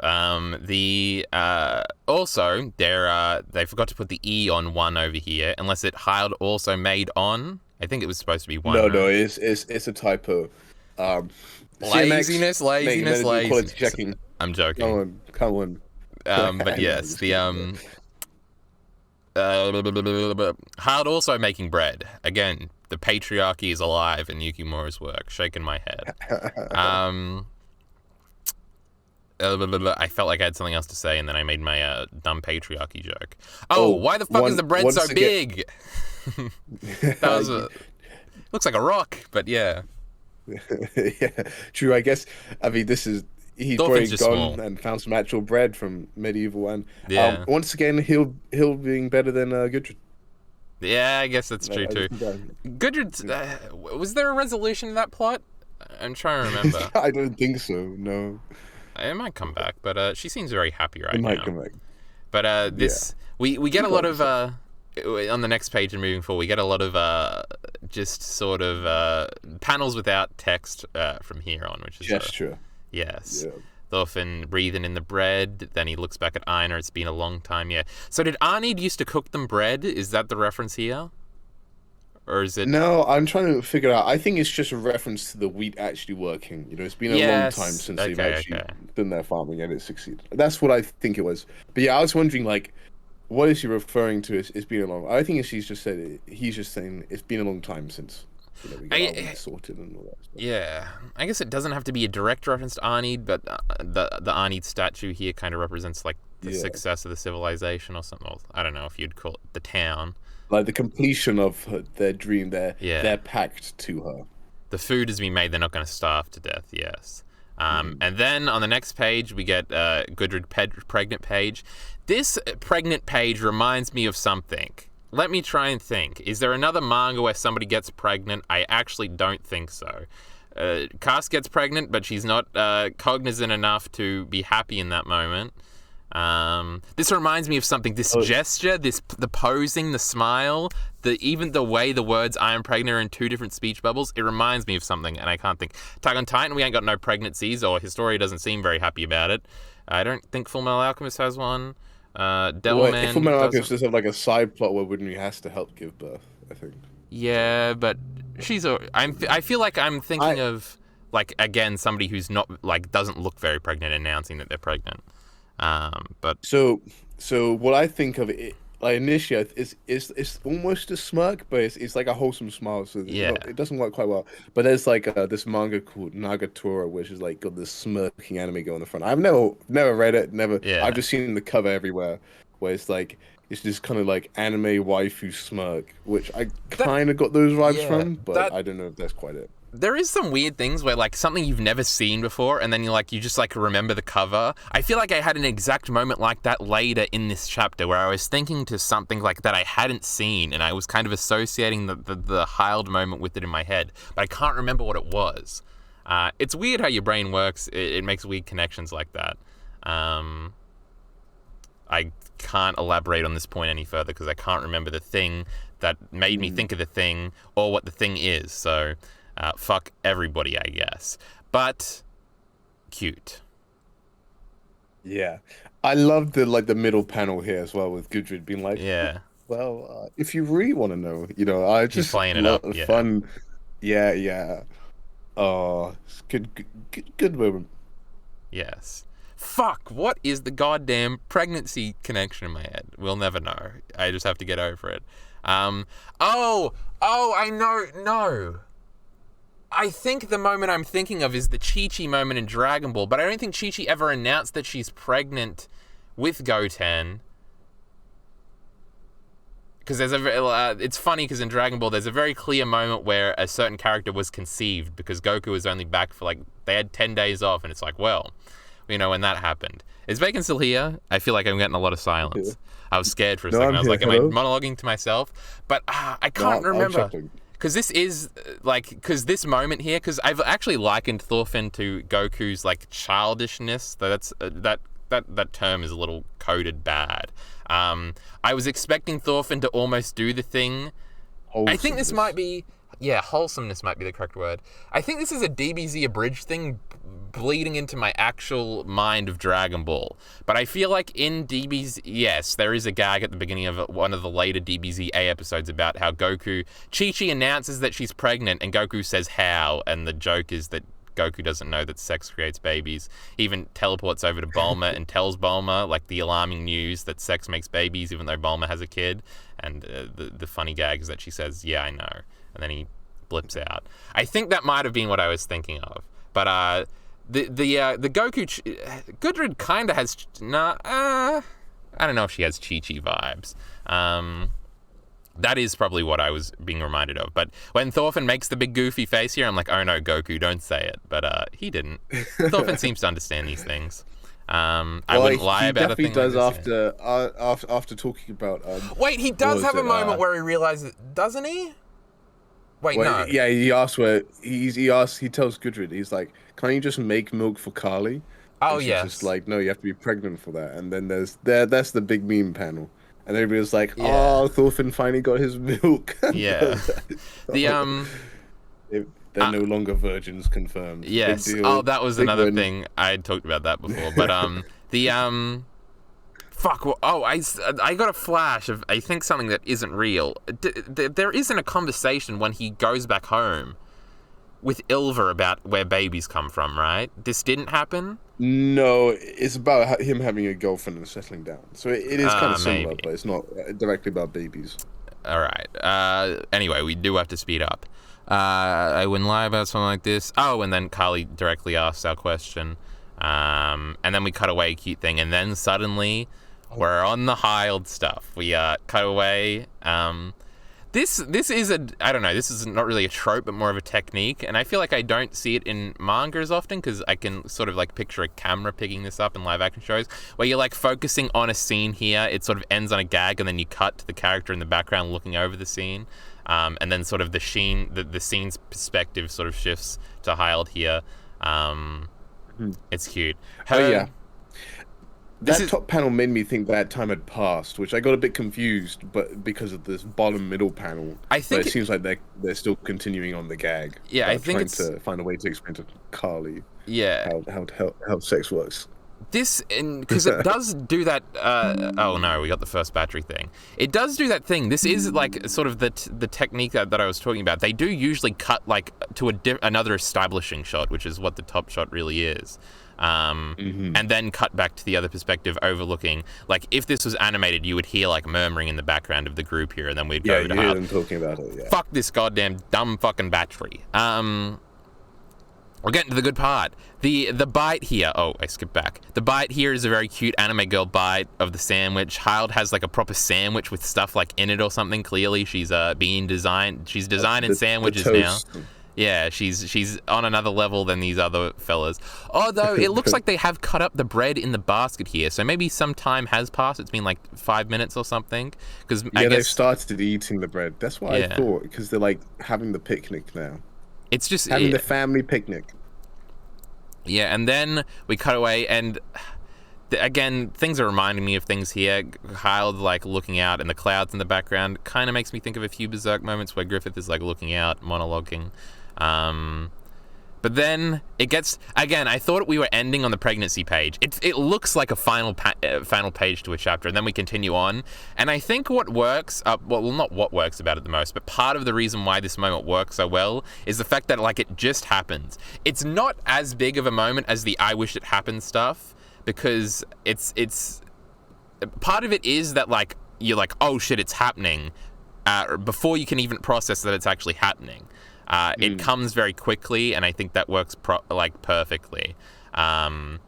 also they forgot to put the E on one over here, unless it Hild also made on. I think it was supposed to be one. No, it's a typo. Laziness. Quality checking. I'm joking. Come on. But yes, Hild also making bread again. The patriarchy is alive in Yukimura's work. Shaking my head. I felt like I had something else to say, and then I made my dumb patriarchy joke. Why the fuck is the bread so big? That was looks like a rock, but yeah. Yeah, true. I guess. I mean, he's probably gone small and found some actual bread from medieval, and once again, Hild being better than Gudrid. Yeah, I guess that's true too. Gudrid, was there a resolution to that plot? I'm trying to remember. I don't think so. No. It might come back, but she seems very happy right now. It might come back. But we get a lot of on the next page and moving forward, we get a lot of just sort of panels without text from here on, which is gesture. Yes. Yeah. Thorfinn breathing in the bread. Then he looks back at Einar. It's been a long time. Yeah. So did Arnid used to cook them bread? Is that the reference here? Or is it? No, I'm trying to figure out. I think it's just a reference to the wheat actually working. It's been a long time since they've actually done their farming and it succeeded. That's what I think it was. But yeah, I was wondering like, what is he referring to? It's been a long. I think he's just saying it's been a long time since. We got all this sorted and all that stuff. Yeah, I guess it doesn't have to be a direct reference to Arnid, but the Arnid statue here kind of represents like the success of the civilization or something. Well, I don't know if you'd call it the town. Like the completion of their dream, their pact to her. The food has been made; they're not going to starve to death. Yes. And then on the next page, we get Gudrid pregnant page. This pregnant page reminds me of something. Let me try and think. Is there another manga where somebody gets pregnant? I actually don't think so. Cass gets pregnant, but she's not cognizant enough to be happy in that moment. This reminds me of something. This gesture, the posing, the smile, even the way the words "I am pregnant" are in two different speech bubbles. It reminds me of something, and I can't think. Attack on Titan, we ain't got no pregnancies, or Historia doesn't seem very happy about it. I don't think Fullmetal Alchemist has one. Devilman. Fullmetal Alchemist does have like a side plot where Wooden has to help give birth, I think. Yeah, but I feel like I'm thinking of like again somebody who's not like doesn't look very pregnant announcing that they're pregnant. But so what I think of it, like initially it's almost a smirk, but it's like a wholesome smile, so Yeah. it doesn't work quite well. But there's like this manga called Nagatora, which is like got this smirking anime go on the front. I've never read it, never. Yeah. I've just seen the cover everywhere, where it's like it's just kind of like anime waifu smirk, which I kind of got those vibes from, but I don't know if that's quite it. There is some weird things where like something you've never seen before, and then you just like remember the cover. I feel like I had an exact moment like that later in this chapter where I was thinking to something like that I hadn't seen, and I was kind of associating the Hild moment with it in my head, but I can't remember what it was. It's weird how your brain works. It makes weird connections like that. I can't elaborate on this point any further because I can't remember the thing that made me think of the thing or what the thing is. So. Fuck everybody, I guess. But cute. Yeah, I love the middle panel here as well with Gudrid being like, yeah. Well, if you really want to know, I just She's playing it up. Yeah. Fun. Yeah. Oh, good moment. Yes. Fuck. What is the goddamn pregnancy connection in my head? We'll never know. I just have to get over it. Oh, I know. No. I think the moment I'm thinking of is the Chi-Chi moment in Dragon Ball, but I don't think Chi-Chi ever announced that she's pregnant with Goten. Because it's funny because in Dragon Ball there's a very clear moment where a certain character was conceived because Goku was only back for they had 10 days off, and it's like, well, when that happened. Is Bacon still here? I feel like I'm getting a lot of silence. I was scared for a second. I was like, am I monologuing to myself? But I can't remember. Because this is, because this moment here, because I've actually likened Thorfinn to Goku's, childishness. That term is a little coded bad. I was expecting Thorfinn to almost do the thing. I think this might be, wholesomeness might be the correct word. I think this is a DBZ abridged thing bleeding into my actual mind of Dragon Ball. But I feel like in DBZ, yes, there is a gag at the beginning of one of the later DBZ episodes about how Chi-Chi announces that she's pregnant and Goku says how, and the joke is that Goku doesn't know that sex creates babies. He even teleports over to Bulma and tells Bulma the alarming news that sex makes babies even though Bulma has a kid. And the funny gag is that she says, yeah, I know. And then he blips out. I think that might have been what I was thinking of. But the Goku Gudrid kind of has I don't know if she has Chi-Chi vibes. That is probably what I was being reminded of. But when Thorfinn makes the big goofy face here, I'm like, oh no, Goku, don't say it. But he didn't. Thorfinn seems to understand these things. I wouldn't lie about a thing. He does like this, after talking about. Wait, he does have a moment where he realizes, doesn't he? Wait, no. Yeah, he asks where he tells Gudrid, he's like, "Can't you just make milk for Kali?" Oh yeah. Just like, no, you have to be pregnant for that. And then that's the big meme panel, and everybody's like, "Oh, Thorfinn finally got his milk." Yeah. They're no longer virgins, confirmed. Yes. Oh, that was another thing. I had talked about that before, but fuck. Oh, I got a flash of I think something that isn't real. There isn't a conversation when he goes back home with Ilver about where babies come from, right? This didn't happen? No, it's about him having a girlfriend and settling down. So it is kind of similar, but it's not directly about babies. All right. Anyway, we do have to speed up. I wouldn't lie about something like this. Oh, and then Kali directly asks our question. And then we cut away, cute thing. And then suddenly we're on the Hild stuff. We cut away. This is I don't know, this is not really a trope, but more of a technique. And I feel like I don't see it in manga as often because I can sort of picture a camera picking this up in live action shows where you're focusing on a scene here. It sort of ends on a gag and then you cut to the character in the background looking over the scene. And then sort of the scene's perspective sort of shifts to Hild here. It's cute. Yeah. That top panel made me think that time had passed, which I got a bit confused, but because of this bottom middle panel. I think it seems like they're still continuing on the gag. Yeah, I think trying to find a way to explain to Kali. Yeah. How sex works. This, because it does do that, oh no, we got the first battery thing. It does do that thing. This is like sort of the technique that I was talking about. They do usually cut like to another establishing shot, which is what the top shot really is. And then cut back to the other perspective overlooking. Like if this was animated, you would hear like murmuring in the background of the group here, and then we'd go to hear them talking about it, fuck this goddamn dumb fucking battery. We're getting to the good part. The bite here. Oh, I skipped back. The bite here is a very cute anime girl bite of the sandwich. Hild has like a proper sandwich with stuff like in it or something. Clearly, she's being designed. She's designing sandwiches now. Yeah, she's on another level than these other fellas. Although it looks like they have cut up the bread in the basket here, so maybe some time has passed. It's been like 5 minutes or something. Because they've started eating the bread. That's what I thought, because they're like having the picnic now. It's just having the family picnic. Yeah, and then we cut away, and again, things are reminding me of things here. Hild like looking out, and the clouds in the background kind of makes me think of a few Berserk moments where Griffith is like looking out, monologuing. But then it gets, again, I thought we were ending on the pregnancy page. It looks like a final page to a chapter, and then we continue on. And I think what works, well, not what works about it the most, but part of the reason why this moment works so well is the fact that, like, it just happens. It's not as big of a moment as the I wish it happened stuff, because it's part of it is that, like, you're like, oh shit, it's happening, before you can even process that it's actually happening. It comes very quickly, and I think that works perfectly. And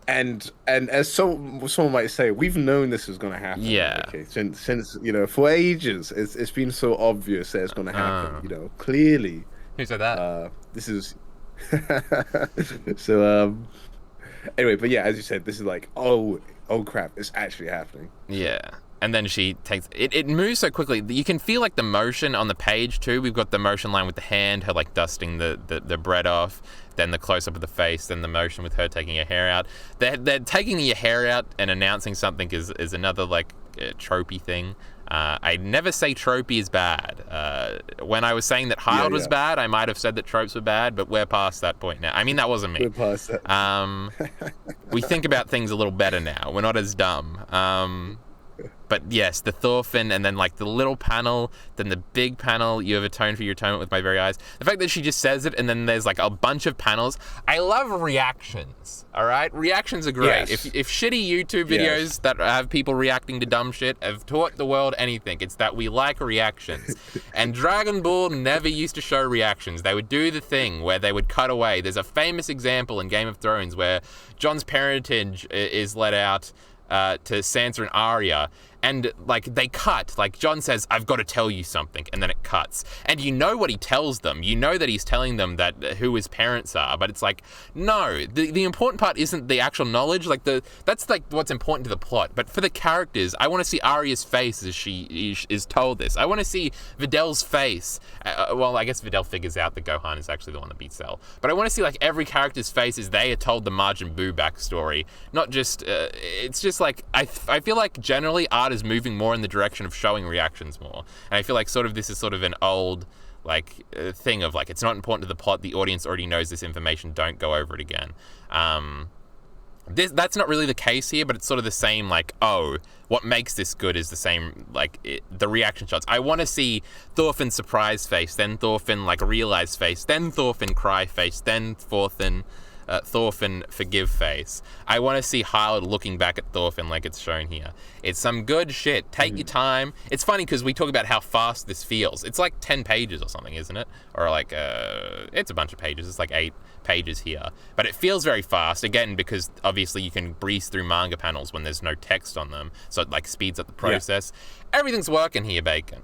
as someone might say, we've known this is going to happen. Yeah. Okay, since for ages, it's been so obvious that it's going to happen. Clearly. Who said that? This is. So anyway, but yeah, as you said, this is like, oh crap, it's actually happening. Yeah. And then she takes it. It moves so quickly. You can feel like the motion on the page too. We've got the motion line with the hand, her like dusting the bread off, then the close up of the face, then the motion with her taking her hair out. They're taking your hair out and announcing something is another like tropey thing. I never say tropey is bad. When I was saying that Hild was bad, I might have said that tropes were bad, but we're past that point now. I mean, that wasn't me. We're past that. We think about things a little better now. We're not as dumb. But yes, the Thorfinn, and then like the little panel, then the big panel, you have atoned for your atonement with my very eyes. The fact that she just says it, and then there's like a bunch of panels. I love reactions, all right? Reactions are great. Yes. If shitty YouTube videos that have people reacting to dumb shit have taught the world anything, it's that we like reactions. And Dragon Ball never used to show reactions. They would do the thing where they would cut away. There's a famous example in Game of Thrones where Jon's parentage is let out to Sansa and Arya, and like they cut, like Jon says, I've got to tell you something, and then it cuts, and you know what he tells them, you know that he's telling them that who his parents are, but it's like, no, the important part isn't the actual knowledge, like that's like what's important to the plot, but for the characters, I want to see Arya's face as she is told this. I want to see Vidal's face, well, I guess Vidal figures out that Gohan is actually the one that beats Cell, but I want to see like every character's face as they are told the Majin Buu backstory, not just, it's just like, I feel like generally art is moving more in the direction of showing reactions more, and I feel like sort of this is sort of an old like thing of like, it's not important to the plot, the audience already knows this information, don't go over it again. That's not really the case here, but it's sort of the same, like, oh, what makes this good is the same, like, the reaction shots. I want to see Thorfinn's surprise face, then Thorfinn, like, realized face, then Thorfinn cry face, then Thorfinn forgive face. I want to see Hild looking back at Thorfinn like it's shown here. It's some good shit. Take your time. It's funny because we talk about how fast this feels. It's like 10 pages or something, isn't it? Or like, it's a bunch of pages. It's like 8 pages here. But it feels very fast, again, because obviously you can breeze through manga panels when there's no text on them. So it like speeds up the process. Yeah. Everything's working here, Bacon.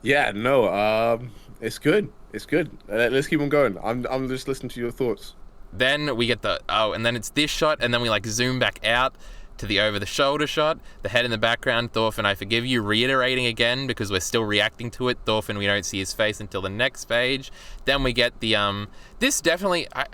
Yeah, no, it's good. It's good. Let's keep on going. I'm just listening to your thoughts. Then we get and then it's this shot, and then we like zoom back out to the over the shoulder shot, the head in the background, Thorfinn, I forgive you, reiterating again because we're still reacting to it. Thorfinn, we don't see his face until the next page. Then we get the this definitely I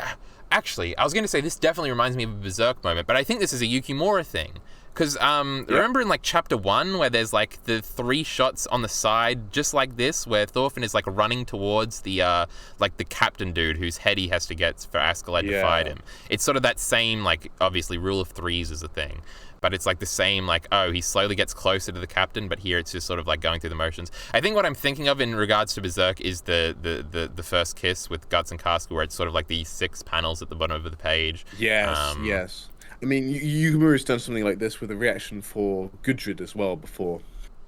was going to say this definitely reminds me of a Berserk moment, but I think this is a Yukimura thing. Because remember in like chapter 1 where there's like the 3 shots on the side just like this, where Thorfinn is like running towards the like the captain dude whose head he has to get for Askeladd to fight him. It's sort of that same, like, obviously rule of threes is a thing, but it's like the same, like, oh, he slowly gets closer to the captain, but here it's just sort of like going through the motions. I think what I'm thinking of in regards to Berserk is the first kiss with Guts and Casca, where it's sort of like these 6 panels at the bottom of the page. Yes. I mean, Yukimura's done something like this with a reaction for Gudrid as well before.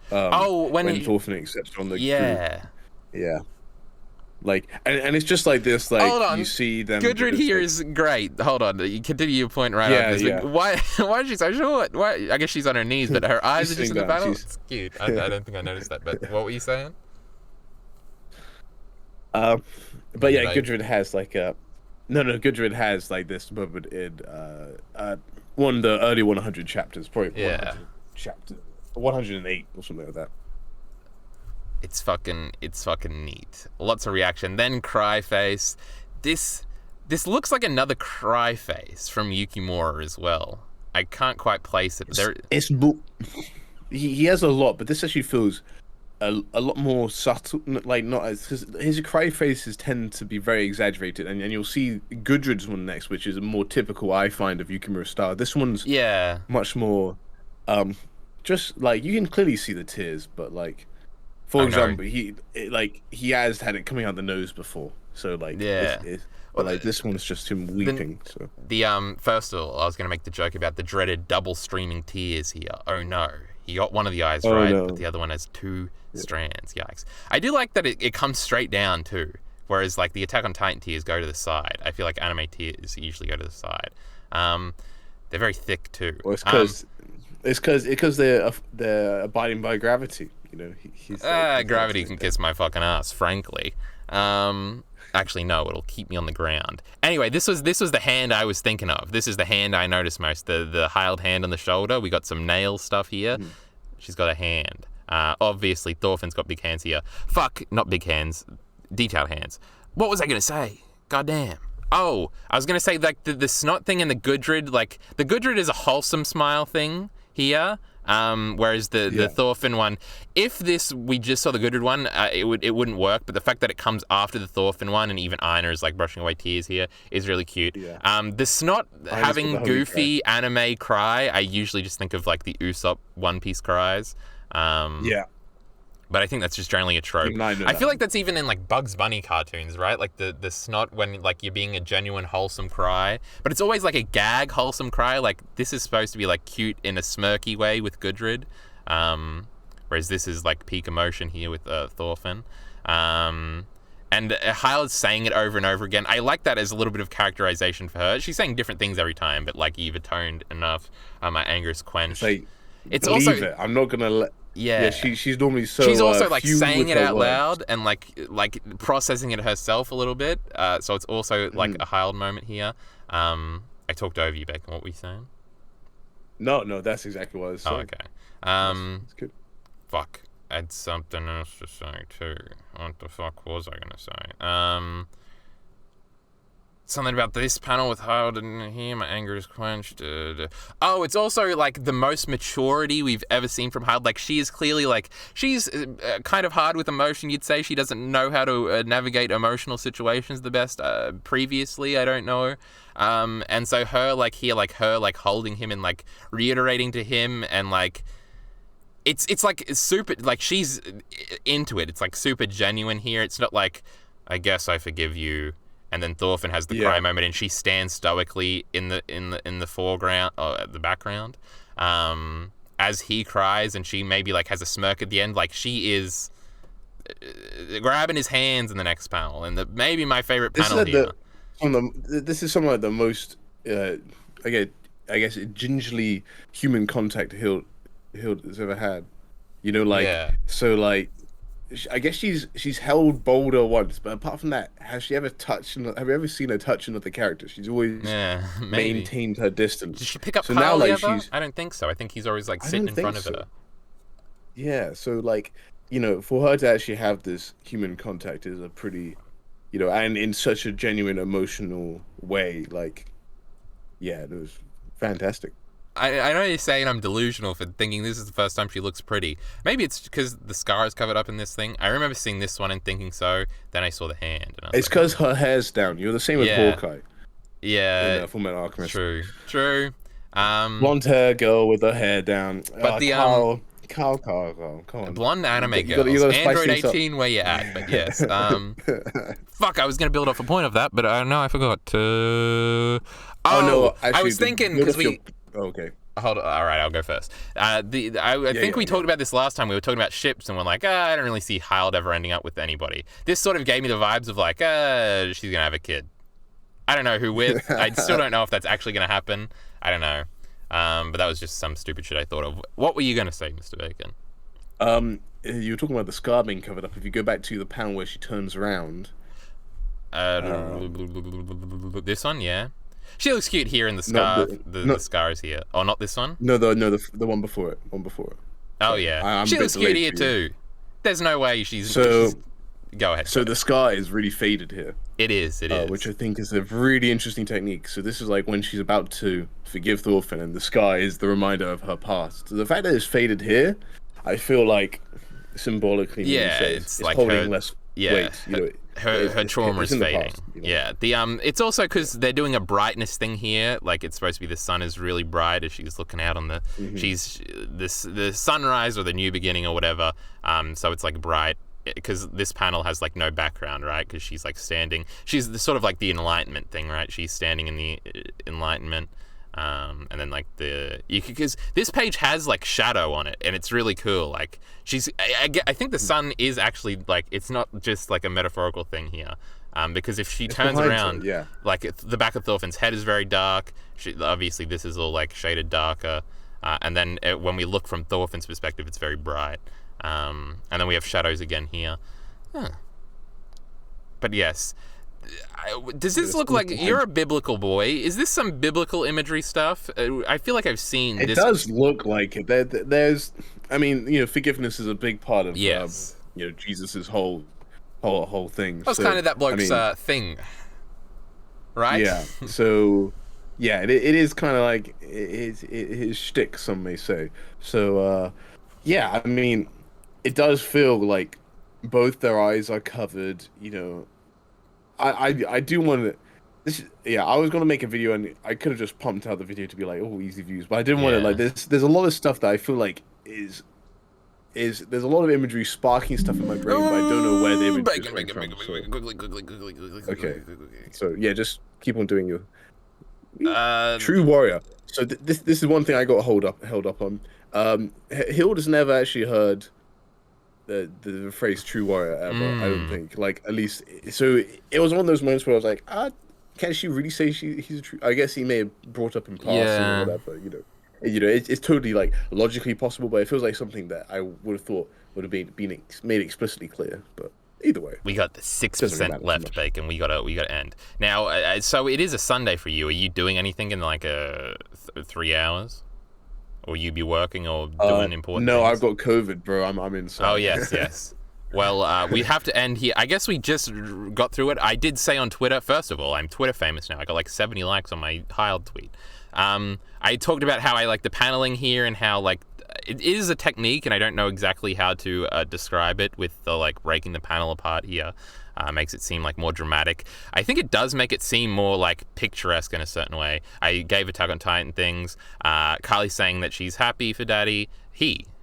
When Thorfinn accepts on the group. Yeah. Like, and it's just like this, like, hold on. You see them... Gudrid here is great. Hold on, you continue your point right on this. Yeah. Why is she so short? Why? I guess she's on her knees, but her eyes are just in the battle? It's cute. I don't think I noticed that, but what were you saying? But yeah, Gudrid has like a... No, Gudrid has like this moment in one of the early 100 chapters, probably 100 chapter 108 or something like that. It's fucking neat. Lots of reaction. Then cry face. This looks like another cry face from Yukimura as well. I can't quite place it. He has a lot, but this actually feels a lot more subtle, like not as, because his cry faces tend to be very exaggerated, and you'll see Gudrid's one next, which is a more typical, I find, of Yukimura style. This one's much more, just like you can clearly see the tears, but like, for example, he has had it coming out the nose before, so like but like this one's just him weeping. First of all, I was gonna make the joke about the dreaded double streaming tears here. Oh no. He got one of the eyes right, but the other one has 2 strands. Yikes. I do like that it comes straight down, too. Whereas, like, the Attack on Titan tears go to the side. I feel like anime tears usually go to the side. They're very thick, too. Well, it's because they're abiding by gravity. You know, he's gravity can kiss my fucking ass, frankly. Actually, no, it'll keep me on the ground. Anyway, this was the hand I was thinking of. This is the hand I noticed most. The Hild hand on the shoulder. We got some nail stuff here. She's got a hand. Obviously, Thorfinn's got big hands here. Fuck, not big hands. Detailed hands. What was I going to say? Goddamn. Oh, I was going to say, like, the snot thing and the Gudrid. Like, the Gudrid is a wholesome smile thing here. Whereas the Thorfinn one, if we just saw the Gudrid one, it wouldn't work. But the fact that it comes after the Thorfinn one, and even Einar is like brushing away tears here, is really cute. The snot having goofy anime cry, I usually just think of like the Usopp One Piece cries. But I think that's just generally a trope. I feel like that's even in like Bugs Bunny cartoons, right? Like the snot when like you're being a genuine wholesome cry, but it's always like a gag wholesome cry. Like this is supposed to be like cute in a smirky way with Gudrid, whereas this is like peak emotion here with Thorfinn. And Hild's saying it over and over again. I like that as a little bit of characterization for her. She's saying different things every time, but like you've atoned enough. My anger is quenched. It's also I'm not gonna let. Yeah, she's normally so. She's also like saying it out loud and like processing it herself a little bit. So it's also like a Hild moment here. I talked over you, Bacon. What were you saying? No, that's exactly what I was saying. Oh, okay. That's good. Fuck. I had something else to say too. What the fuck was I gonna say? Something about this panel with Hild and here, my anger is quenched. Oh, it's also like the most maturity we've ever seen from Hild. Like she is clearly like, she's kind of hard with emotion. You'd say she doesn't know how to navigate emotional situations the best. Previously, I don't know. And so her like here, like her like holding him and like reiterating to him and like, it's like super, like she's into it. It's like super genuine here. It's not like, I guess I forgive you. And then Thorfinn has the cry moment, and she stands stoically in the foreground or at the background, as he cries, and she maybe like has a smirk at the end, like she is grabbing his hands in the next panel, and maybe my favorite panel here. This is some of the most, I guess, gingerly human contact Hild has ever had. You know, like so, like. I guess she's held Boulder once, but apart from that, has she ever touched? Have you ever seen her touch another character? She's always maintained her distance. Did she pick up Kyle ever? I don't think so. I think he's always like sitting in front of her. Yeah, so like, you know, for her to actually have this human contact is a pretty, you know, and in such a genuine emotional way, like, yeah, it was fantastic. I know you're saying I'm delusional for thinking this is the first time she looks pretty. Maybe it's because the scar is covered up in this thing. I remember seeing this one and thinking so. Then I saw the hand. And it's because her hair's down. You're the same with Hawkeye. Yeah. In Fullmetal Alchemist. True. Blonde hair girl with her hair down. But the Carl, come on. Blonde anime girls. Android 18, where you at? But yes. Fuck, I was gonna build off a point of that, but I know I forgot. No, actually, I was thinking because we. Okay. Hold on. All right, I'll go first. I think we talked about this last time. We were talking about ships, and we're like, I don't really see Hild ever ending up with anybody. This sort of gave me the vibes of like, she's gonna have a kid. I don't know who with. I still don't know if that's actually gonna happen. I don't know. But that was just some stupid shit I thought of. What were you gonna say, Mr. Bacon? You were talking about the scar being covered up. If you go back to the panel where she turns around. This one, yeah. She looks cute here in the scar. The scars here. Oh, not this one. No, the one before it. Oh yeah, she looks cute here too. There's no way she's. Go ahead. So the scar is really faded here. It is. Which I think is a really interesting technique. So this is like when she's about to forgive Thorfinn, and the scar is the reminder of her past. So the fact that it's faded here, I feel like symbolically, it's like holding less weight. Her trauma is fading. Past, Yeah. It's also because they're doing a brightness thing here. Like it's supposed to be the sun is really bright as she's looking out on the the sunrise or the new beginning or whatever. So it's like bright. Because this panel has like no background, right? Because she's like standing. She's sort of like the Enlightenment thing, right? She's standing in the Enlightenment, and then like because this page has like shadow on it, and it's really cool. Like I think the sun is actually like it's not just like a metaphorical thing here. Because if she turns around, like the back of Thorfinn's head is very dark. Obviously, this is all like shaded darker, and then when we look from Thorfinn's perspective, it's very bright. And then we have shadows again here. But yes, does this look like you're a biblical boy? Is this some biblical imagery stuff? I feel like I've seen this. It does look like it. There's, I mean, forgiveness is a big part of Jesus's whole thing. That's kind of that bloke's thing, right? Yeah. So, yeah, it is kind of like his shtick, some may say. So, yeah, I mean, it does feel like both their eyes are covered. I do want to. I was gonna make a video and I could have just pumped out the video to be like, oh, easy views, but I didn't want to like. There's a lot of stuff that I feel like is there's a lot of imagery sparking stuff in my brain, but I don't know where the imagery is coming from. Okay, so yeah, just keep on doing your true warrior. So this is one thing I got held up on. Hild has never actually heard the phrase "true warrior" ever. I don't think. Like at least, so it was one of those moments where I was like, can she really say he's a true? I guess he may have brought up in passing or whatever. It's totally like logically possible, but it feels like something that I would have thought would have been made explicitly clear. But either way, we got the 6% left, Bacon. We gotta end now. So it is a Sunday for you. Are you doing anything in like 3 hours? Or you be working or doing important things? I've got COVID, bro. I'm inside. Oh, yes. Well, we have to end here. I guess we just got through it. I did say on Twitter, first of all, I'm Twitter famous now. I got like 70 likes on my Hild tweet. I talked about how I like the paneling here and how like it is a technique and I don't know exactly how to describe it with the like breaking the panel apart here. Makes it seem like more dramatic. I think it does make it seem more like picturesque in a certain way. I gave Attack on Titan things. Carly's saying that she's happy for Daddy.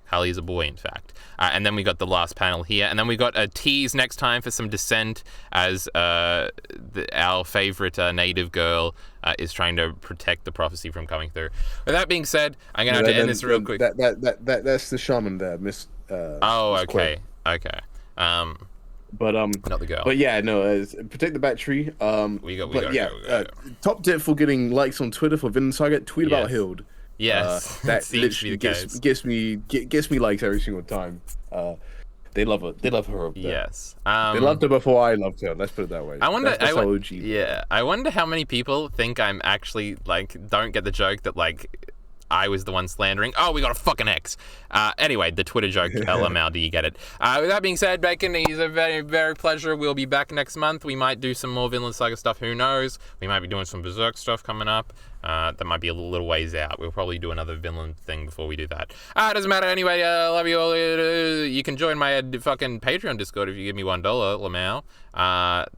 Carly is a boy, in fact. And then we got the last panel here. And then we got a tease next time for some Descent as our favorite native girl is trying to protect the prophecy from coming through. With that being said, I'm going to have to end this real quick. That's the shaman there, Miss. Okay. But not the girl. But yeah, no. Protect the battery. We got. Top tip for getting likes on Twitter for Vinland Saga: tweet about Hild. Yes, that literally gets me likes every single time. They love her. They love her up there. Yes. They loved her before I loved her. Let's put it that way. I wonder. That's OG. Yeah. I wonder how many people think I'm actually like don't get the joke that like I was the one slandering. Oh, we got a fucking X. Anyway, the Twitter joke, LML, do you get it? With that being said, Bacon, it's a very, very pleasure. We'll be back next month. We might do some more Vinland Saga stuff. Who knows? We might be doing some Berserk stuff coming up. That might be a little ways out. We'll probably do another Vinland thing before we do that. Doesn't matter anyway. Love you all. You can join my fucking Patreon Discord if you give me $1, Lamau.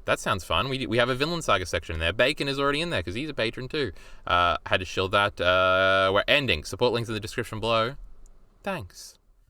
That sounds fun. We have a Vinland Saga section in there. Bacon is already in there because he's a patron too. Had to shield that. We're ending. Support links in the description below. Thanks.